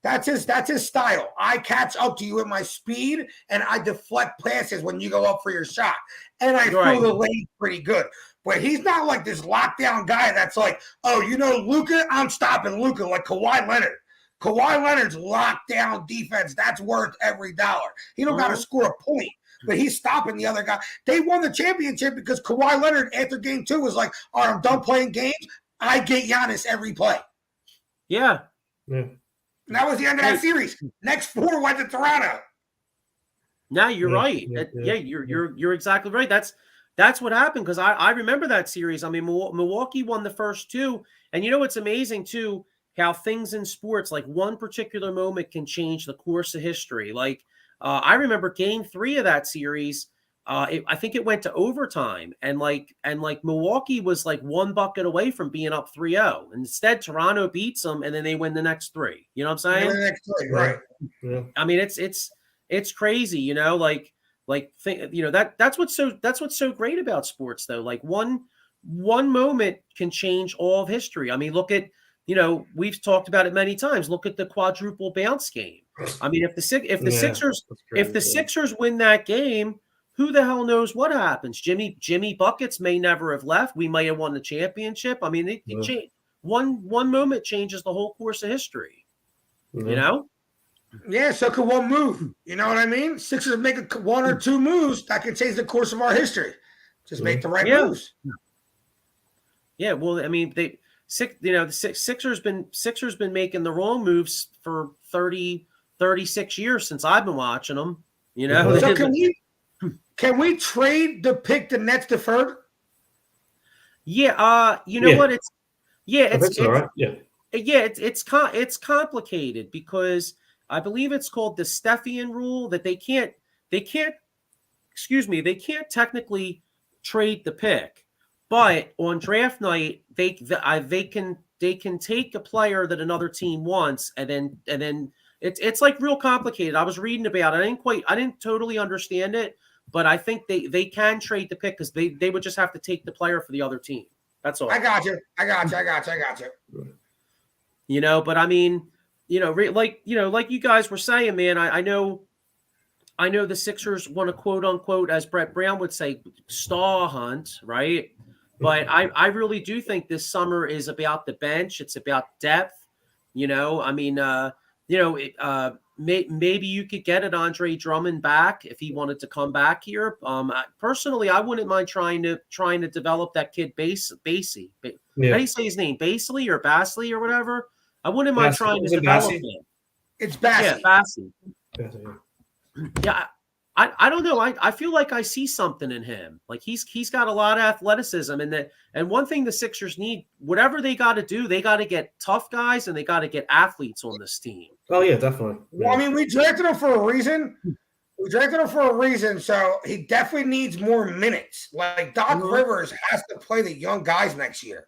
That's his style. I catch up to you with my speed, and I deflect passes when you go up for your shot. And I throw the lane pretty good. But he's not like this lockdown guy that's like, oh, Luka, I'm stopping Luka like Kawhi Leonard. Kawhi Leonard's lockdown defense, that's worth every dollar. He don't got to score a point, but he's stopping the other guy. They won the championship because Kawhi Leonard, after game 2, was like, all right, I'm done playing games. I get Giannis every play. Yeah. And that was the end of that series. Next 4 went to Toronto. No, you're right. You're exactly right. That's what happened because I remember that series. I mean, Milwaukee won the first 2. And what's amazing, too, how things in sports, like one particular moment can change the course of history. Like I remember game 3 of that series. I think it went to overtime, and Milwaukee was like one bucket away from being up 3-0. Instead, Toronto beats them, and then they win the next three. You know what I'm saying? The next three, right? Yeah. I mean, it's crazy, you know. That's what's so great about sports, though. Like one moment can change all of history. I mean, look at, we've talked about it many times. Look at the quadruple bounce game. I mean, if the Sixers win that game, who the hell knows what happens? Jimmy buckets may never have left. We might have won the championship. I mean, one moment changes the whole course of history. Yeah. You know? Yeah, so could one move. You know what I mean? Sixers make one or two moves that can change the course of our history. Just make the right moves. Yeah, well, I mean, the Sixers been making the wrong moves for 36 years since I've been watching them. You know, so can we trade the pick the Nets deferred? Yeah, you know what? It's complicated because I believe it's called the Stephian rule that they can't technically trade the pick, but on draft night they can take a player that another team wants, and then it's like real complicated. I was reading about it. I didn't totally understand it, but I think they can trade the pick because they would just have to take the player for the other team. That's all. I got you. You know, but I mean, like you guys were saying, man, I know the Sixers want to quote unquote, as Brett Brown would say, star hunt, right? But I really do think this summer is about the bench. It's about depth. I mean, maybe you could get an Andre Drummond back if he wanted to come back here. Personally, I wouldn't mind trying to develop that kid Basie. How do you say his name? Basley or Basley or whatever? I wouldn't mind trying to develop him. It's Bassey. Yeah, Bassey. Yeah, I don't know. I feel like I see something in him. Like he's got a lot of athleticism, and one thing the Sixers need, whatever they got to do, they got to get tough guys and they got to get athletes on this team. Oh yeah, definitely. Well, I mean, we drafted him for a reason. So he definitely needs more minutes. Like Doc Rivers has to play the young guys next year.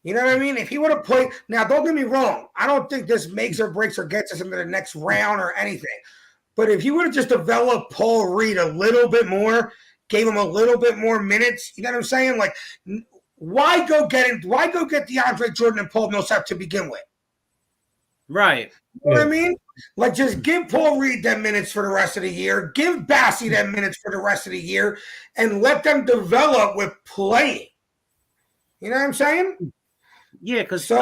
You know what I mean? If he would have played, now don't get me wrong, I don't think this makes or breaks or gets us into the next round or anything. But if you would have just developed Paul Reed a little bit more, gave him a little bit more minutes, you know what I'm saying? Like, why go get DeAndre Jordan and Paul Millsap to begin with? Right. You know what I mean? Like, just give Paul Reed them minutes for the rest of the year, give Bassey them minutes for the rest of the year, and let them develop with playing. You know what I'm saying? Yeah, because so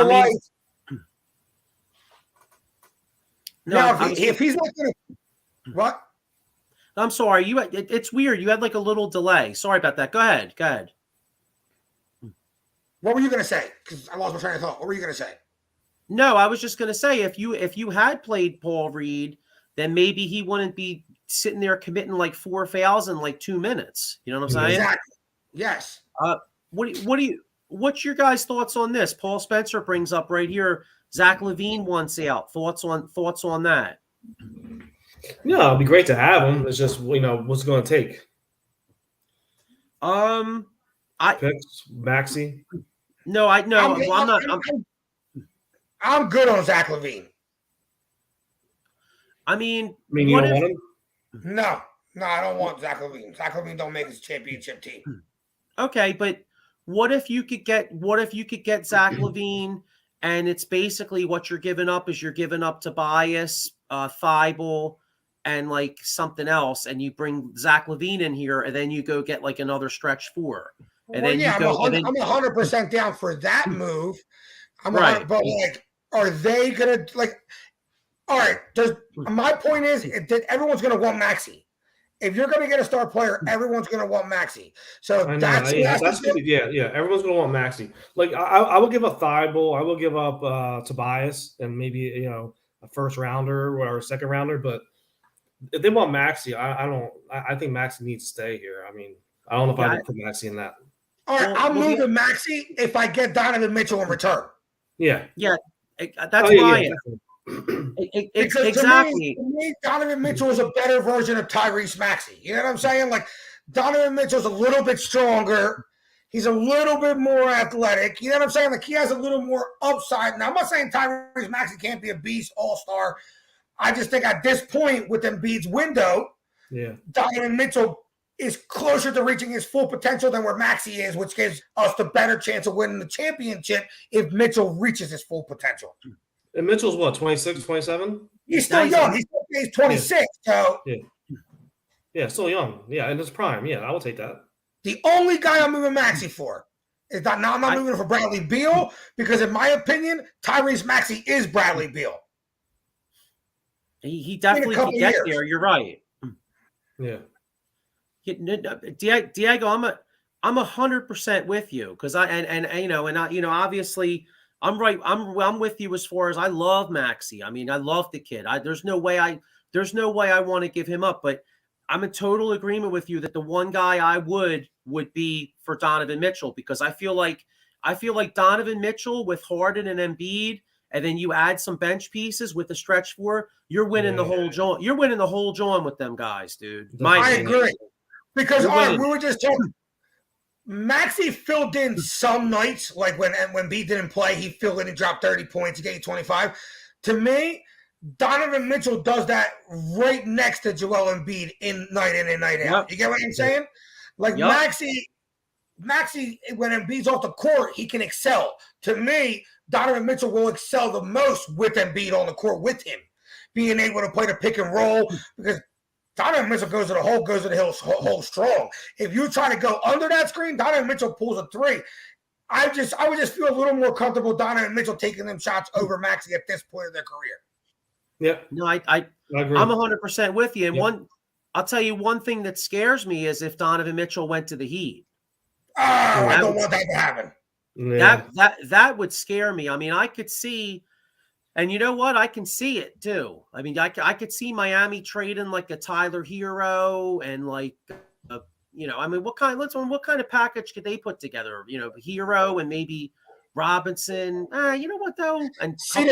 if he's not going to. What? I'm sorry. It's weird. You had like a little delay. Sorry about that. Go ahead. What were you going to say? Because I lost my train of thought. What were you going to say? No, I was just going to say if you had played Paul Reed, then maybe he wouldn't be sitting there committing like 4 fouls in like 2 minutes. You know what I'm saying? Exactly. Yes. What's your guys' thoughts on this? Paul Spencer brings up right here. Zach LaVine wants out. Thoughts on that? Yeah, it'd be great to have him. It's just what's it going to take. Picks Maxey. No, I'm not. I'm good on Zach LaVine. I mean, you don't want him? No, I don't want Zach LaVine. Zach LaVine don't make his championship team. Okay, but what if you could get Zach LaVine, and it's basically what you're giving up is you're giving up Tobias, Thibault, and like something else, and you bring Zach LaVine in here, and then you go get like another stretch 4. And then I'm 100% down for that move. But like, are they gonna like? All right. My point is that everyone's gonna want Maxey. If you're gonna get a star player, everyone's gonna want Maxey. So that's everyone's gonna want Maxey. Like I will give up Thibault, I will give up Tobias, and maybe a first rounder or a second rounder, but if they want Maxey, I think Maxey needs to stay here. I mean, I don't know if I would put Maxey in that. All right, I'm moving Maxey if I get Donovan Mitchell in return. Yeah, that's fine. Exactly. To me, Donovan Mitchell is a better version of Tyrese Maxey. You know what I'm saying? Like Donovan Mitchell's a little bit stronger. He's a little bit more athletic. You know what I'm saying? Like he has a little more upside. Now I'm not saying Tyrese Maxey can't be a beast all-star. I just think at this point with Embiid's window, Donovan Mitchell is closer to reaching his full potential than where Maxey is, which gives us the better chance of winning the championship if Mitchell reaches his full potential. And Mitchell's what, 26, 27? He's still young. He's 26. So yeah, still young. Yeah, in his prime. Yeah, I will take that. The only guy I'm moving Maxey for is that now I'm not moving for Bradley Beal because, in my opinion, Tyrese Maxey is Bradley Beal. He definitely can get there. You're right. Yeah. Diego, I'm 100% with you because obviously I'm right. I'm with you as far as I love Maxey. I mean, I love the kid. There's no way I want to give him up, but I'm in total agreement with you that the one guy I would be for Donovan Mitchell because I feel like Donovan Mitchell with Harden and Embiid, and then you add some bench pieces with the stretch four, you're winning the whole joint. You're winning the whole joint with them guys, dude. I agree because we were just talking. Maxey filled in some nights, like when Embiid didn't play, he filled in and dropped 30 points, he gave 25. To me, Donovan Mitchell does that right next to Joel Embiid night in and night out. You get what I'm saying? Like Maxey, when Embiid's off the court, he can excel. To me, Donovan Mitchell will excel the most with Embiid on the court with him, being able to play the pick and roll because Donovan Mitchell goes to the hole strong. If you try to go under that screen, Donovan Mitchell pulls a three. I would just feel a little more comfortable Donovan Mitchell taking them shots over Maxey at this point of their career. Yeah. No, I agree. I'm 100% with you. And I'll tell you one thing that scares me is if Donovan Mitchell went to the Heat. Oh, I don't want that to happen. Yeah. That would scare me. I mean, I could see, and you know what? I can see it too. I mean, I could see Miami trading like a Tyler Hero and like, I mean, what kind of package could they put together? Hero and maybe Robinson. You know what though? And see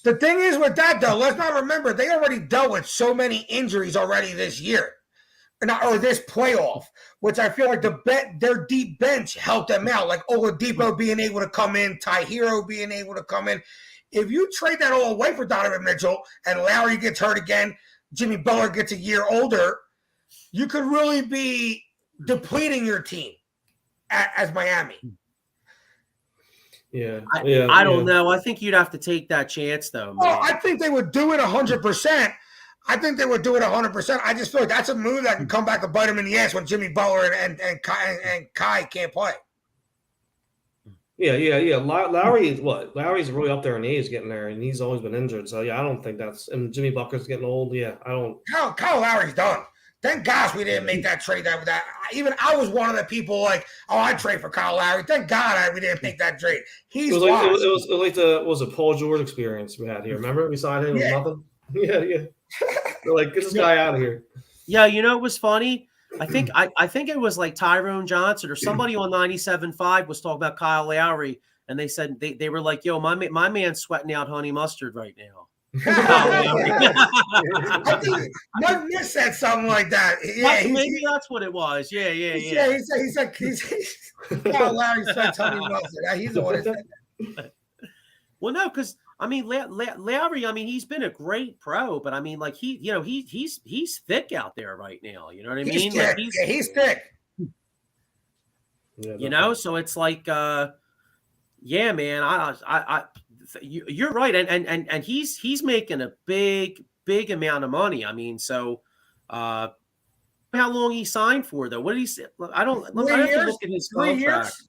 the thing is with that though, let's not remember they already dealt with so many injuries already this year, or this playoff, which I feel like their deep bench helped them out. Like Oladipo being able to come in, Ty Hero being able to come in. If you trade that all away for Donovan Mitchell and Lowry gets hurt again, Jimmy Butler gets a year older, you could really be depleting your team as Miami. Yeah. I don't know. I think you'd have to take that chance, though. Oh, I think they would do it 100%. I think they would do it 100%. I just feel like that's a move that can come back to bite them in the ass when Jimmy Butler and Kai can't play. Yeah. Lowry is what? Lowry's really up there in age getting there, and he's always been injured. So, I don't think that's – and Jimmy Butler's getting old. Yeah, I don't – Kyle Lowry's done. Thank gosh we didn't make that trade. Even I was one of the people like, I'd trade for Kyle Lowry. Thank God we didn't make that trade. It was like the Paul George experience we had here. Remember? We signed him with nothing. Yeah. They're like, get this guy out of here. Yeah, it was funny. I think it was like Tyrone Johnson or somebody on 97.5 was talking about Kyle Lowry, and they said they were like, "Yo, my man's sweating out honey mustard right now." I think Mike Miss said something like that. Yeah, maybe that's what it was. Yeah. He said Kyle Lowry said honey mustard. He's the one that said that. Well, no, because I mean, Lowry. I mean, he's been a great pro, but I mean, like he's thick out there right now. You know what I mean? He's thick. Yeah, so it's like, yeah, man. You're right, and he's making a big amount of money. I mean, so how long he signed for though? What did he say? I have to look at his contract.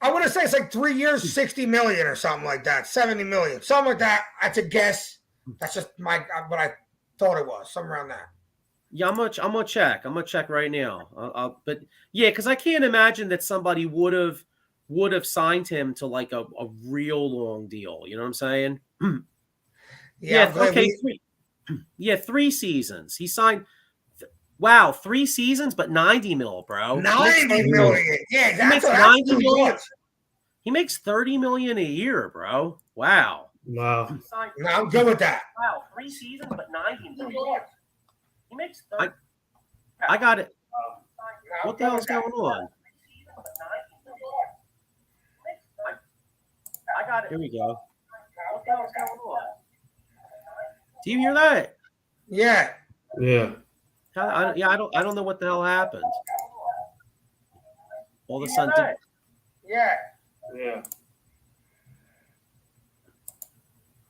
I want to say it's like 3 years, 60 million or something like that, 70 million, something like that. That's a guess. That's just what I thought it was, somewhere around that. Yeah, I'm gonna check. I'm gonna check right now. But yeah, because I can't imagine that somebody would have signed him to like a real long deal. You know what I'm saying? Yeah. Okay. 3 seasons. He signed. Wow, 3 seasons, but 90 mil, bro. 90 million. Yeah, that's what 90 million. He makes 30 million a year, bro. Wow. Wow. No, I'm good with that. Wow, 3 seasons, but 90 million. He makes 30. I got it. What the hell's going on? I got it. Here we go. What the hell's going on? Do you hear that? Yeah. Yeah. I don't know what the hell happened. All of a sudden. Yeah. Yeah.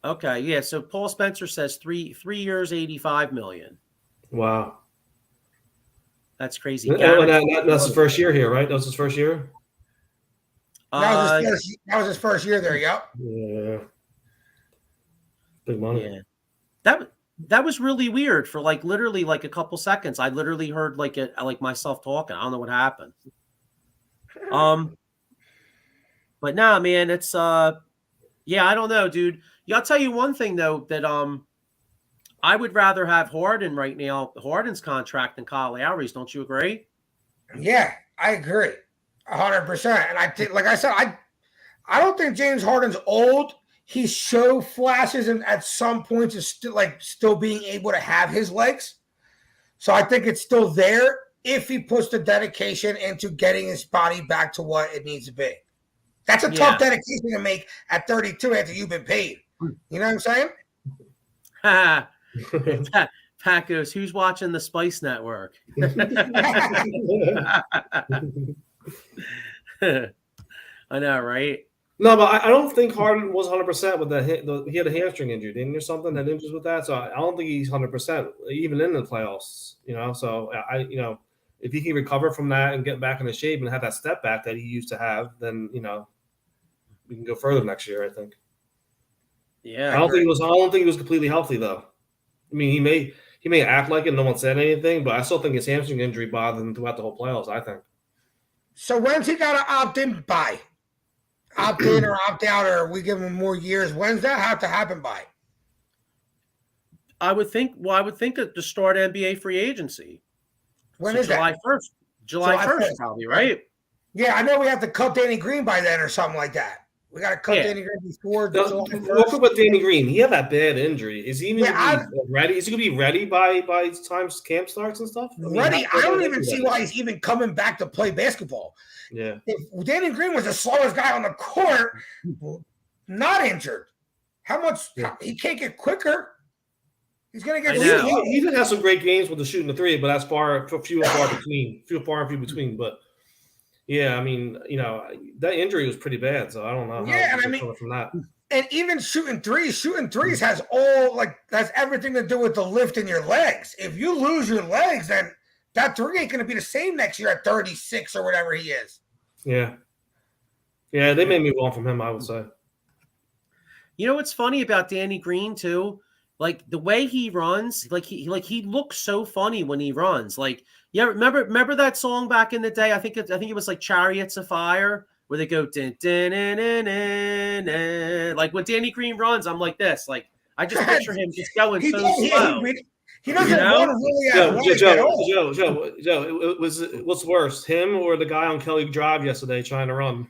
Okay, yeah. So Paul Spencer says 3 years, $85 million. Wow. That's crazy. That's his first year here, right? That was his first year. That was his first year there. Yep. Yeah. Big money. Yeah. That was really weird for like literally like a couple seconds. I literally heard like myself talking. I don't know what happened. But nah, man, it's yeah, I don't know, dude. Yeah, I'll tell you one thing though, that I would rather have Harden right now, Harden's contract, than Kyle Lowry's. Don't you agree? Yeah, I agree, 100%. And I think, like I said, I don't think James Harden's old. He showed flashes, and at some points is still being able to have his legs. So I think it's still there if he puts the dedication into getting his body back to what it needs to be. That's a tough dedication to make at 32 after you've been paid. You know what I'm saying? Pat goes, who's watching the Spice Network? I know, right? No, but I don't think Harden was 100% with that. He had a hamstring injury, didn't he, or something? Had injuries with that, so I don't think he's 100% even in the playoffs. You know, so if he can recover from that and get back into shape and have that step back that he used to have, then we can go further next year. I think. Yeah, I don't think he was completely healthy though. I mean, he may act like it. No one said anything, but I still think his hamstring injury bothered him throughout the whole playoffs. I think. So when's he got to opt in by? Opt in or opt out, or we give him more years? When's that have to happen by? I would think. Well, I would think at the start of NBA free agency. When is July that? 1st. July 1st, probably, right? Yeah, I know we have to cut Danny Green by then or something like that. We got to cut Danny Green before July 1st. Look about Danny Green. He had that bad injury. Is he even ready? Is he going to be ready by the time camp starts and stuff? I don't even see why he's even coming back to play basketball. Yeah. If Danny Green was the slowest guy on the court, not injured, he can't get quicker. He's going to get slow. He even has some great games with the shooting the three, but that's few and far between. But yeah, I mean, that injury was pretty bad, so I don't know. Yeah, and I mean, from that. And even shooting threes has that's everything to do with the lift in your legs. If you lose your legs, then that three ain't going to be the same next year at 36 or whatever he is. Yeah. Yeah, they may move on from him, I would say. You know what's funny about Danny Green too? Like the way he runs, he looks so funny when he runs. Like, yeah, remember that song back in the day? I think it was like Chariots of Fire, where they go din, din, din, din, din, din. Like when Danny Green runs, I'm like this. Like I just picture him just going so slow. He doesn't run really Joe, what's worse, him or the guy on Kelly Drive yesterday trying to run?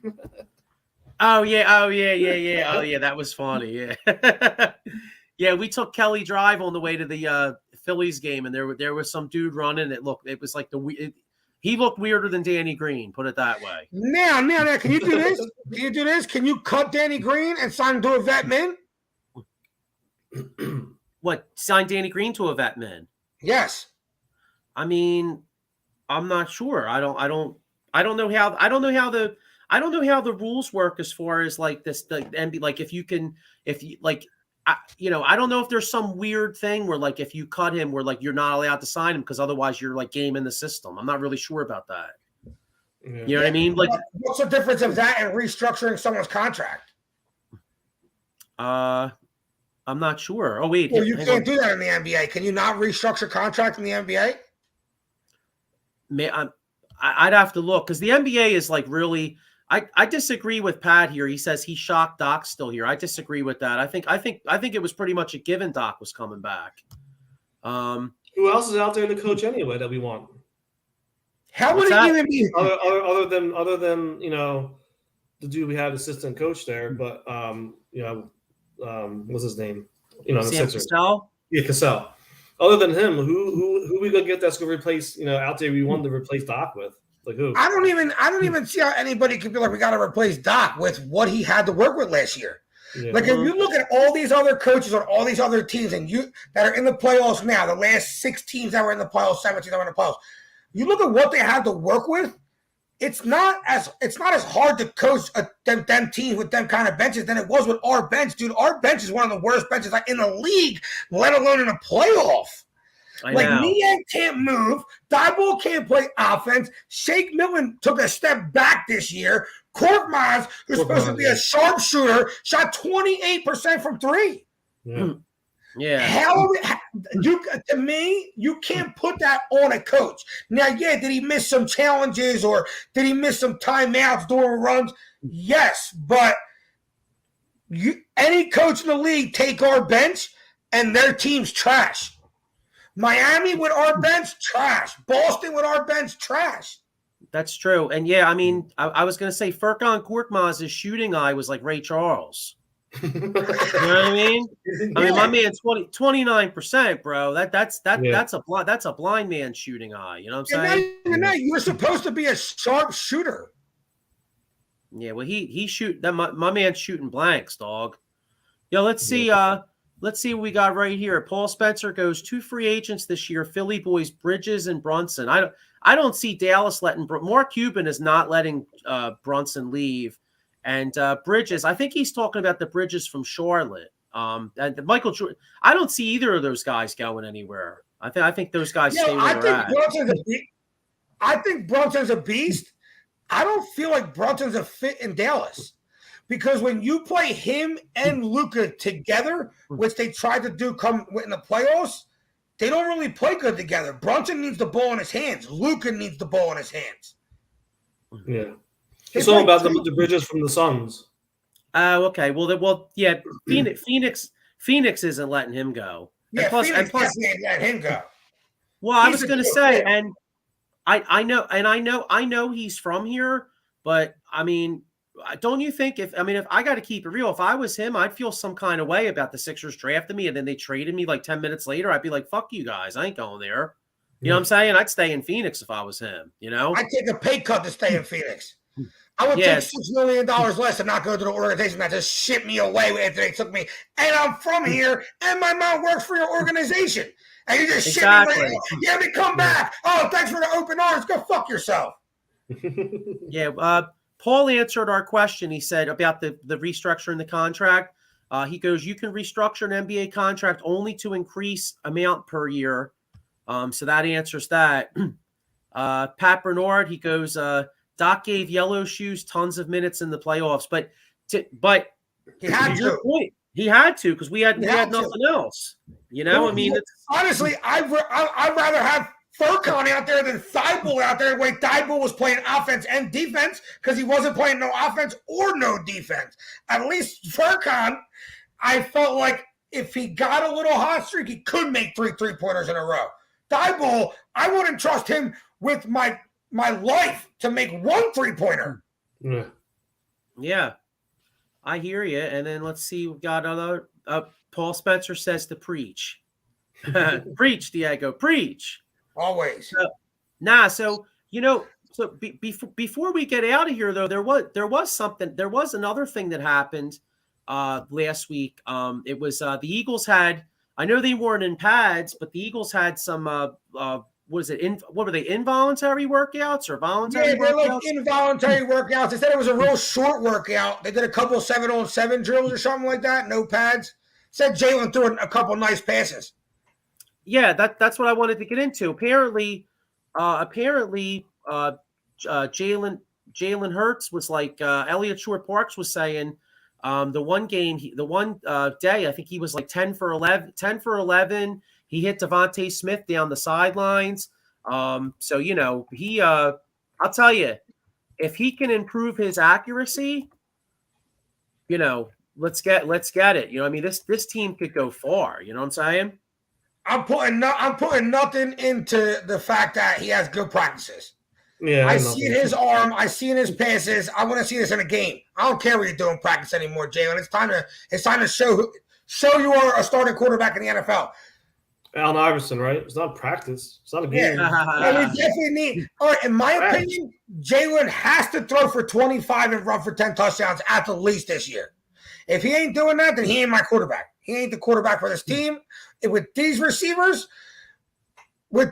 Oh yeah. Oh yeah, that was funny. Yeah. Yeah, we took Kelly Drive on the way to the Phillies game, and there was some dude running. It was like he looked weirder than Danny Green, put it that way. Now, can you do this? Can you cut Danny Green and sign him to a vet min? What, sign Danny Green to a vet min? Yes. I mean, I'm not sure. I don't know how the rules work as far as like this and like I don't know if there's some weird thing where like if you cut him where like you're not allowed to sign him because otherwise you're like gaming the system. I'm not really sure about that. Yeah. You know what I mean? Like, what's the difference of that and restructuring someone's contract? I'm not sure. Oh wait, well, you can't do that in the NBA. Can you not restructure contract in the NBA? I'd have to look because the NBA is like really. I disagree with Pat here. He says he's shocked Doc's still here. I disagree with that. I think it was pretty much a given Doc was coming back. Who else is out there to coach anyway that we want? How would it even be other than the dude we had assistant coach there? But what's his name? Sam Cassell? Yeah, Cassell. Other than him, who we gonna get that's gonna replace, out there we wanted to replace Doc with? Like who? I don't even see how anybody could be like, we got to replace Doc with what he had to work with last year. Yeah. Like if you look at all these other coaches on all these other teams and you that are in the playoffs now, the last 6 teams that were in the playoffs, 7 teams that were in the playoffs, you look at what they had to work with. It's not as hard to coach them teams with them kind of benches than it was with our bench, dude. Our bench is one of the worst benches in the league, let alone in a playoff. Niang can't move. Thibault can't play offense. Shake Milton took a step back this year. Korkmaz, who's supposed to be a sharpshooter, shot 28% from 3. Yeah. Yeah. To me, you can't put that on a coach. Now, yeah, did he miss some challenges or did he miss some timeouts during runs? Yes, but any coach in the league take our bench and their team's trash. Miami with our bench, trash. Boston with our bench, trash. That's true. And yeah, I mean, I was going to say Furkan Korkmaz's shooting eye was like Ray Charles. You know what I mean? I mean, my man, 29%, bro. That's a blind man shooting eye. You know what I'm saying? You were supposed to be a sharp shooter. Yeah, well, he shoot that. My man's shooting blanks, dog. Yo, let's see. Let's see what we got right here. Paul Spencer goes 2 free agents this year. Philly boys, Bridges and Brunson. I don't see Dallas letting Mark Cuban is not letting Brunson leave, and Bridges. I think he's talking about the Bridges from Charlotte. And Michael Jordan. I don't see either of those guys going anywhere. I think those guys stay where they're at. I think Brunson's a beast. I don't feel like Brunson's a fit in Dallas. Because when you play him and Luka together, which they tried to do come in the playoffs, they don't really play good together. Brunson needs the ball in his hands. Luka needs the ball in his hands. Yeah. It's all about the Bridges from the Suns. Okay. Well, yeah. Phoenix isn't letting him go. Yeah, Phoenix can't let him go. Well, I was going to say, and I know he's from here, but I mean, don't you think if I got to keep it real, if I was him, I'd feel some kind of way about the Sixers drafting me and then they traded me like 10 minutes later. I'd be like, fuck you guys. I ain't going there. You know what I'm saying? I'd stay in Phoenix if I was him, I'd take a pay cut to stay in Phoenix. I would take $6 million less and not go to the organization that just shipped me away after they took me. And I'm from here and my mom works for your organization. And you just ship me away. Yeah, me come back. Oh, thanks for the open arms. Go fuck yourself. Yeah, Paul answered our question. He said about the restructuring the contract. He goes, you can restructure an NBA contract only to increase amount per year. So that answers that. Pat Bernard, he goes, Doc gave Yellow Shoes tons of minutes in the playoffs, but he had to. Point, he had to because we had nothing else. I mean, honestly, I'd rather have Furkan out there than Thibault out there. Wait, Thibault was playing offense and defense because he wasn't playing no offense or no defense. At least Furkan, I felt like if he got a little hot streak, he could make 3 3-pointers in a row. Thibault, I wouldn't trust him with my life to make 1 3-pointer. Yeah, I hear you. And then let's see, we've got another. Paul Spencer says to preach. Preach, Diego, preach. Always. So before we get out of here, though, there was another thing that happened last week. It was the Eagles had, I know they weren't in pads, but the Eagles had some what were they, involuntary workouts or voluntary workouts? They're like involuntary workouts. They said it was a real short workout. They did a couple 7-on-7 drills or something like that, no pads. Said Jalen threw a couple nice passes. Yeah, that's what I wanted to get into. Apparently, Jalen Hurts was like Elliott Short-Parks was saying. The one day, I think he was like 10 for 11. He hit Devontae Smith down the sidelines. So he I'll tell you, if he can improve his accuracy, let's get it. I mean, this team could go far. You know what I'm saying? I'm putting nothing into the fact that he has good practices. Yeah, I see in his arm. I see in his passes. I want to see this in a game. I don't care what you're doing practice anymore, Jalen. It's time to show you are a starting quarterback in the NFL. Allen Iverson, right? It's not practice. It's not a game. Yeah. We definitely need. All right, in my opinion, Jalen has to throw for 25 and run for 10 touchdowns at the least this year. If he ain't doing that, then he ain't my quarterback. He ain't the quarterback for this team. And with these receivers, there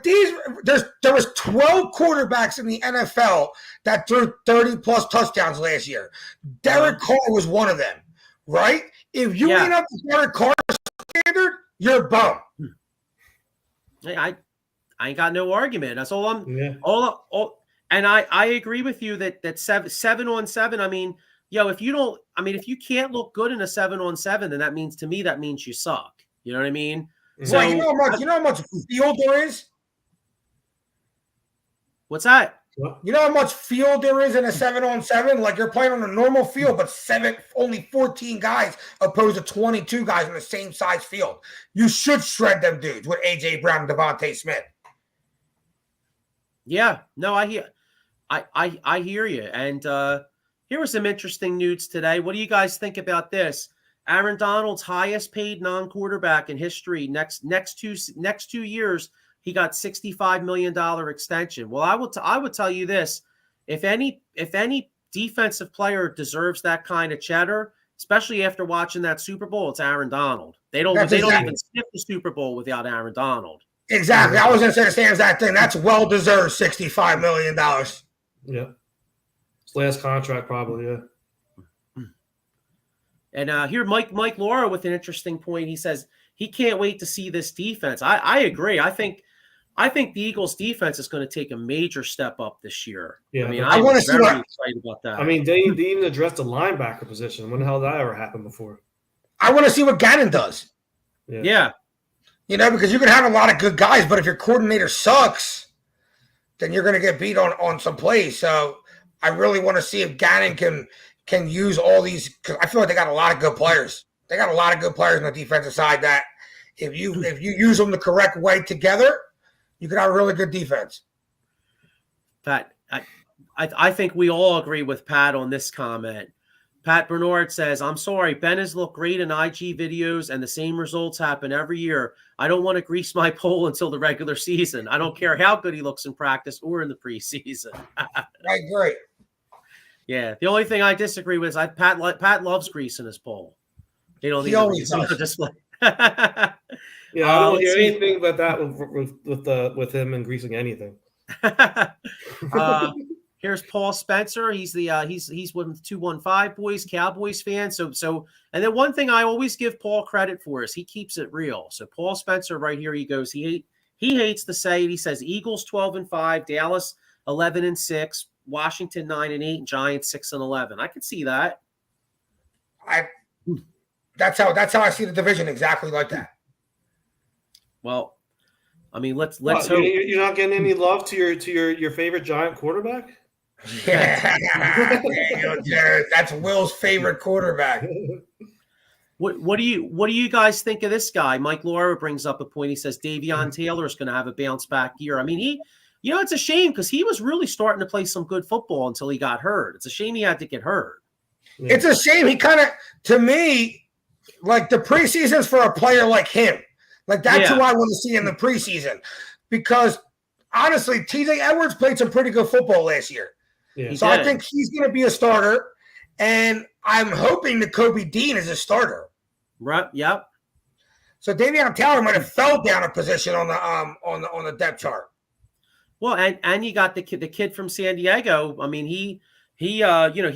was 12 quarterbacks in the NFL that threw 30-plus touchdowns last year. Derek Carr was one of them, right? If you ain't up to Derek Carr's standard, you're a bum. I ain't got no argument. That's all all and I agree with you that 7-on-7. I mean, if you can't look good in a 7-on-7, then that means you suck. You know what I mean? So you know how much field there is? What's that? You know how much field there is in a 7-on-7? Like you're playing on a normal field, but only 14 guys opposed to 22 guys in the same size field. You should shred them dudes with AJ Brown and Devontae Smith. Yeah, no, I hear you. And here was some interesting news today. What do you guys think about this? Aaron Donald's highest paid non-quarterback in history. Next 2 years, he got $65 million extension. Well, I would tell you this: if any defensive player deserves that kind of cheddar, especially after watching that Super Bowl, it's Aaron Donald. They don't even skip the Super Bowl without Aaron Donald. Exactly. I was going to say the same exact thing. That's well deserved $65 million. Yeah. His last contract, probably. Yeah. And here, Mike Laura with an interesting point. He says he can't wait to see this defense. I agree. I think the Eagles' defense is going to take a major step up this year. Yeah, I mean, I want to see very excited about that. I mean, they even addressed the linebacker position. When the hell did that ever happen before? I want to see what Gannon does. Yeah. Because you can have a lot of good guys, but if your coordinator sucks, then you're going to get beat on some plays. So I really want to see if Gannon can use all these, because I feel like they got a lot of good players. They got a lot of good players on the defensive side that if you use them the correct way together, you can have a really good defense. Pat, I think we all agree with Pat on this comment. Pat Bernard says, I'm sorry, Ben has looked great in IG videos and the same results happen every year. I don't want to grease my pole until the regular season. I don't care how good he looks in practice or in the preseason. I agree. Yeah, the only thing I disagree with is Pat loves greasing his pole. He always does. Display. I don't hear anything about that with him and greasing anything. Here's Paul Spencer. He's the he's with the 215 boys, Cowboys fan. So and then one thing I always give Paul credit for is he keeps it real. So Paul Spencer right here, he goes, he hates to say it. He says Eagles 12-5, Dallas 11-6, Washington 9-8, and Giants 6-11. I could see that. That's how I see the division, exactly like that. Well, I mean, let's hope. You're not getting any love to your favorite Giant quarterback? Yeah, there you go, Jared. That's Will's favorite quarterback. What do you guys think of this guy? Mike Laura brings up a point. He says Davion Taylor is going to have a bounce back year. I mean, it's a shame because he was really starting to play some good football until he got hurt. It's a shame he had to get hurt. Yeah. It's a shame he kind of, to me, like the preseason's for a player like him. Like that's who I want to see in the preseason, because honestly, TJ Edwards played some pretty good football last year. Yeah. So I think he's going to be a starter, and I'm hoping that Kobe Dean is a starter. Right. Yep. So Davion Taylor might have fell down a position on the depth chart. Well, and you got the kid from San Diego. I mean, he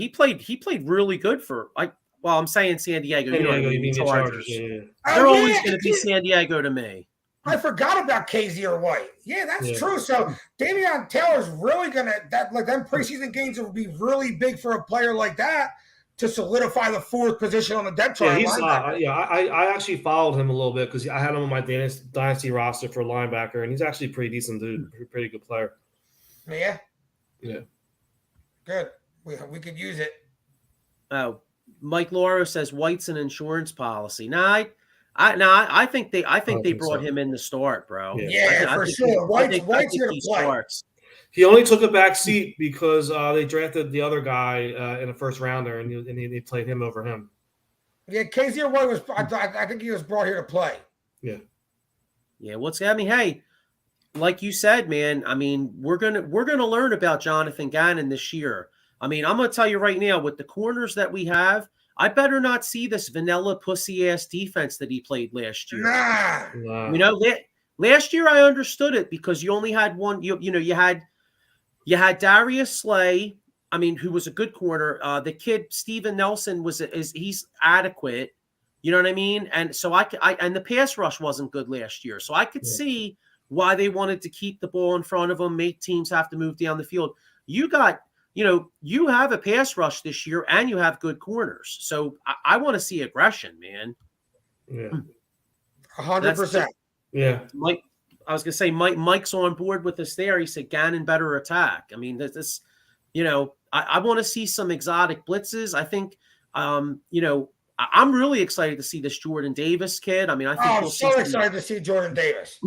played really good for Well, I'm saying San Diego. You mean Chargers. Yeah. They're always going to be San Diego to me. I forgot about KZ White. Yeah, that's true. So Davion Taylor's really going to them preseason games will be really big for a player like that to solidify the fourth position on the depth chart. I actually followed him a little bit because I had him on my dynasty roster for linebacker, and he's actually a pretty decent dude, pretty good player. Yeah. Yeah. Good. We could use it. Oh. Mike Lauro says White's an insurance policy. I think they brought him in to start, bro. Yeah, for sure. White's here to play. He only took a back seat because they drafted the other guy in a first rounder, and they played him over him. Yeah, KZ White was. I think he was brought here to play. Yeah. Yeah, I mean, hey, like you said, man, I mean, we're gonna learn about Jonathan Gannon this year. I mean, I'm gonna tell you right now, with the corners that we have, I better not see this vanilla pussy ass defense that he played last year. Nah. You know, last year I understood it because you only had one. You had Darius Slay. I mean, who was a good corner. The kid Steven Nelson he's adequate. You know what I mean? And so and the pass rush wasn't good last year, so I could see why they wanted to keep the ball in front of them, make teams have to move down the field. You have a pass rush this year, and you have good corners. So I want to see aggression, man. Yeah, 100%. Yeah, Mike. I was gonna say Mike's on board with us there. He said Gannon better attack. I mean, this I want to see some exotic blitzes. I think, I'm really excited to see this Jordan Davis kid. I mean, I think I'm so excited to see Jordan Davis.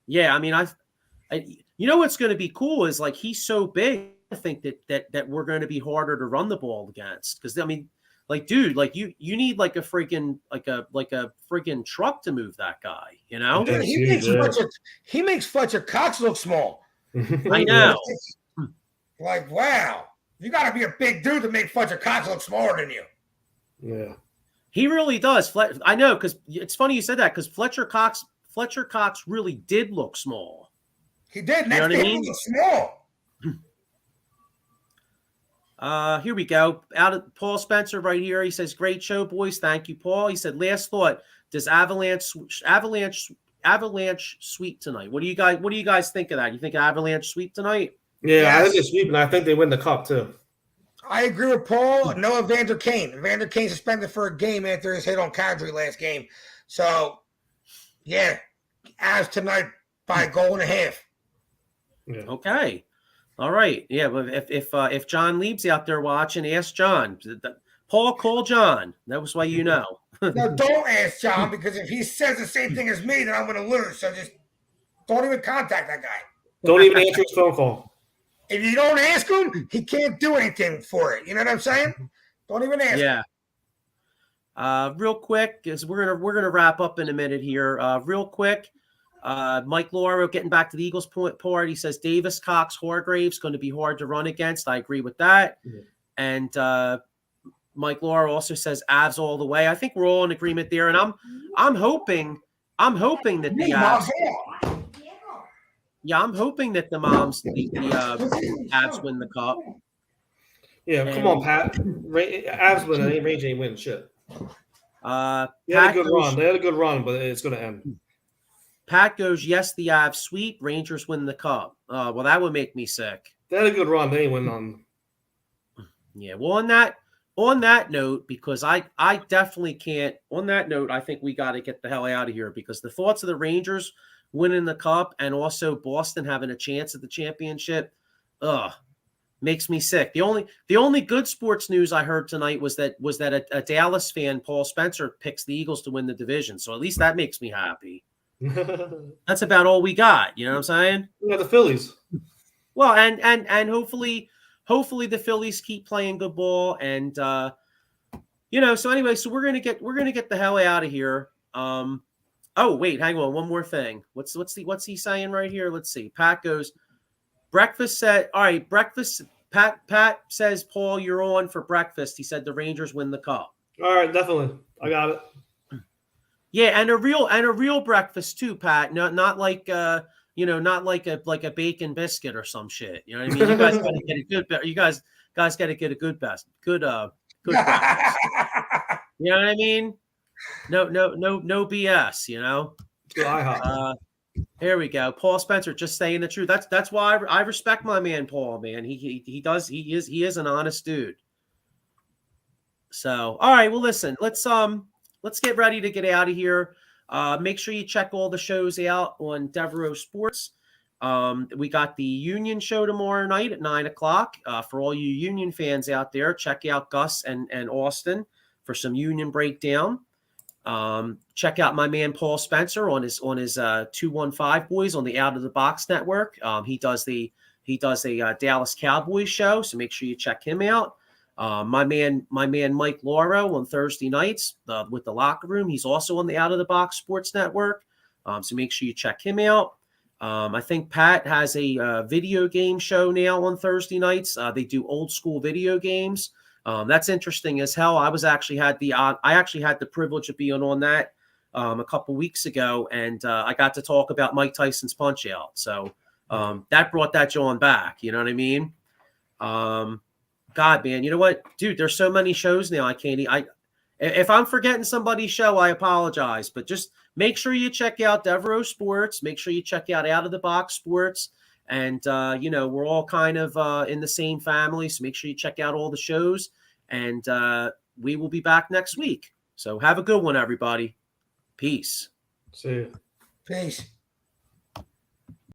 Yeah, I mean, what's going to be cool is like he's so big. I think that we're going to be harder to run the ball against because I mean, like, dude, like you need like a freaking truck to move that guy. You know, Dude, he makes Fletcher Cox look small. I know. Like, wow, you got to be a big dude to make Fletcher Cox look smaller than you. Yeah, he really does. I know because it's funny you said that because Fletcher Cox really did look small. He did. You know what I mean? Small. Here we go. Out of Paul Spencer right here. He says, "Great show, boys. Thank you, Paul." He said, "Last thought: does Avalanche sweep tonight? What do you guys think of that? You think Avalanche sweep tonight?" Yeah, yes. I think they sweep, and I think they win the cup too. I agree with Paul. Noah Vander Kane. Vander Kane suspended for a game after his hit on Kadri last game. So, yeah, as tonight by a goal and a half. Yeah. Okay. All right. Yeah, but if John Lieb's out there watching, ask John. Paul, call John. That was why you know. No, don't ask John because if he says the same thing as me, then I'm going to lose. So just don't even contact that guy. Don't even answer his phone call. If you don't ask him, he can't do anything for it. You know what I'm saying? Don't even ask him. Real quick, because we're gonna wrap up in a minute here. Real quick, Mike Lauro getting back to the Eagles part. He says Davis, Cox, Hargraves going to be hard to run against. I agree with that. Mm-hmm. And Mike Lauro also says Avs all the way. I think we're all in agreement there. And I'm hoping that the Avs. Yeah, I'm hoping that the Avs win the cup. Yeah, come on, Pat. Avs win. Ain't Rage ain't winning shit. They had a good run, but it's going to end. Pat goes, yes, the Avs sweep. Rangers win the cup. Well, that would make me sick. They had a good run. They ain't win on. Yeah, well, on that note, because I definitely can't. On that note, I think we got to get the hell out of here because the thoughts of the Rangers winning the cup and also Boston having a chance at the championship, makes me sick. The only good sports news I heard tonight was that a Dallas fan, Paul Spencer, picks the Eagles to win the division. So at least that makes me happy. That's about all we got. You know what I'm saying? We got the Phillies. Well, and hopefully the Phillies keep playing good ball. And so anyway, so we're gonna get the hell out of here. Oh, wait, hang on. One more thing. What's he saying right here? Let's see. Pat goes, breakfast said, all right, breakfast. Pat says, Paul, you're on for breakfast. He said the Rangers win the cup. All right, definitely. I got it. Yeah, and a real breakfast too, Pat. Not like not like a bacon biscuit or some shit. You know what I mean? You guys gotta get a good you guys gotta get a good breakfast. You know what I mean? No BS, you know. Here we go. Paul Spencer just saying the truth. That's why I respect my man Paul, man. He is an honest dude. So, all right, well listen, let's get ready to get out of here. Make sure you check all the shows out on Devereaux Sports. We got the Union show tomorrow night at 9:00. For all you Union fans out there, check out Gus and Austin for some Union breakdown. Check out my man Paul Spencer on his 215 Boys on the Out of the Box Network. He does a Dallas Cowboys show, so make sure you check him out. My man Mike Lauro on Thursday nights with the Locker Room. He's also on the Out of the Box Sports Network. So make sure you check him out. I think Pat has a video game show now on Thursday nights. They do old school video games. That's interesting as hell. I actually had the privilege of being on that a couple weeks ago, and I got to talk about Mike Tyson's Punch Out. So that brought that John back. You know what I mean? God, man, you know what, dude? There's so many shows now. I can't. If I'm forgetting somebody's show, I apologize. But just make sure you check out Devereaux Sports. Make sure you check out Out of the Box Sports. And, we're all kind of in the same family. So make sure you check out all the shows. And we will be back next week. So have a good one, everybody. Peace. See you. Peace.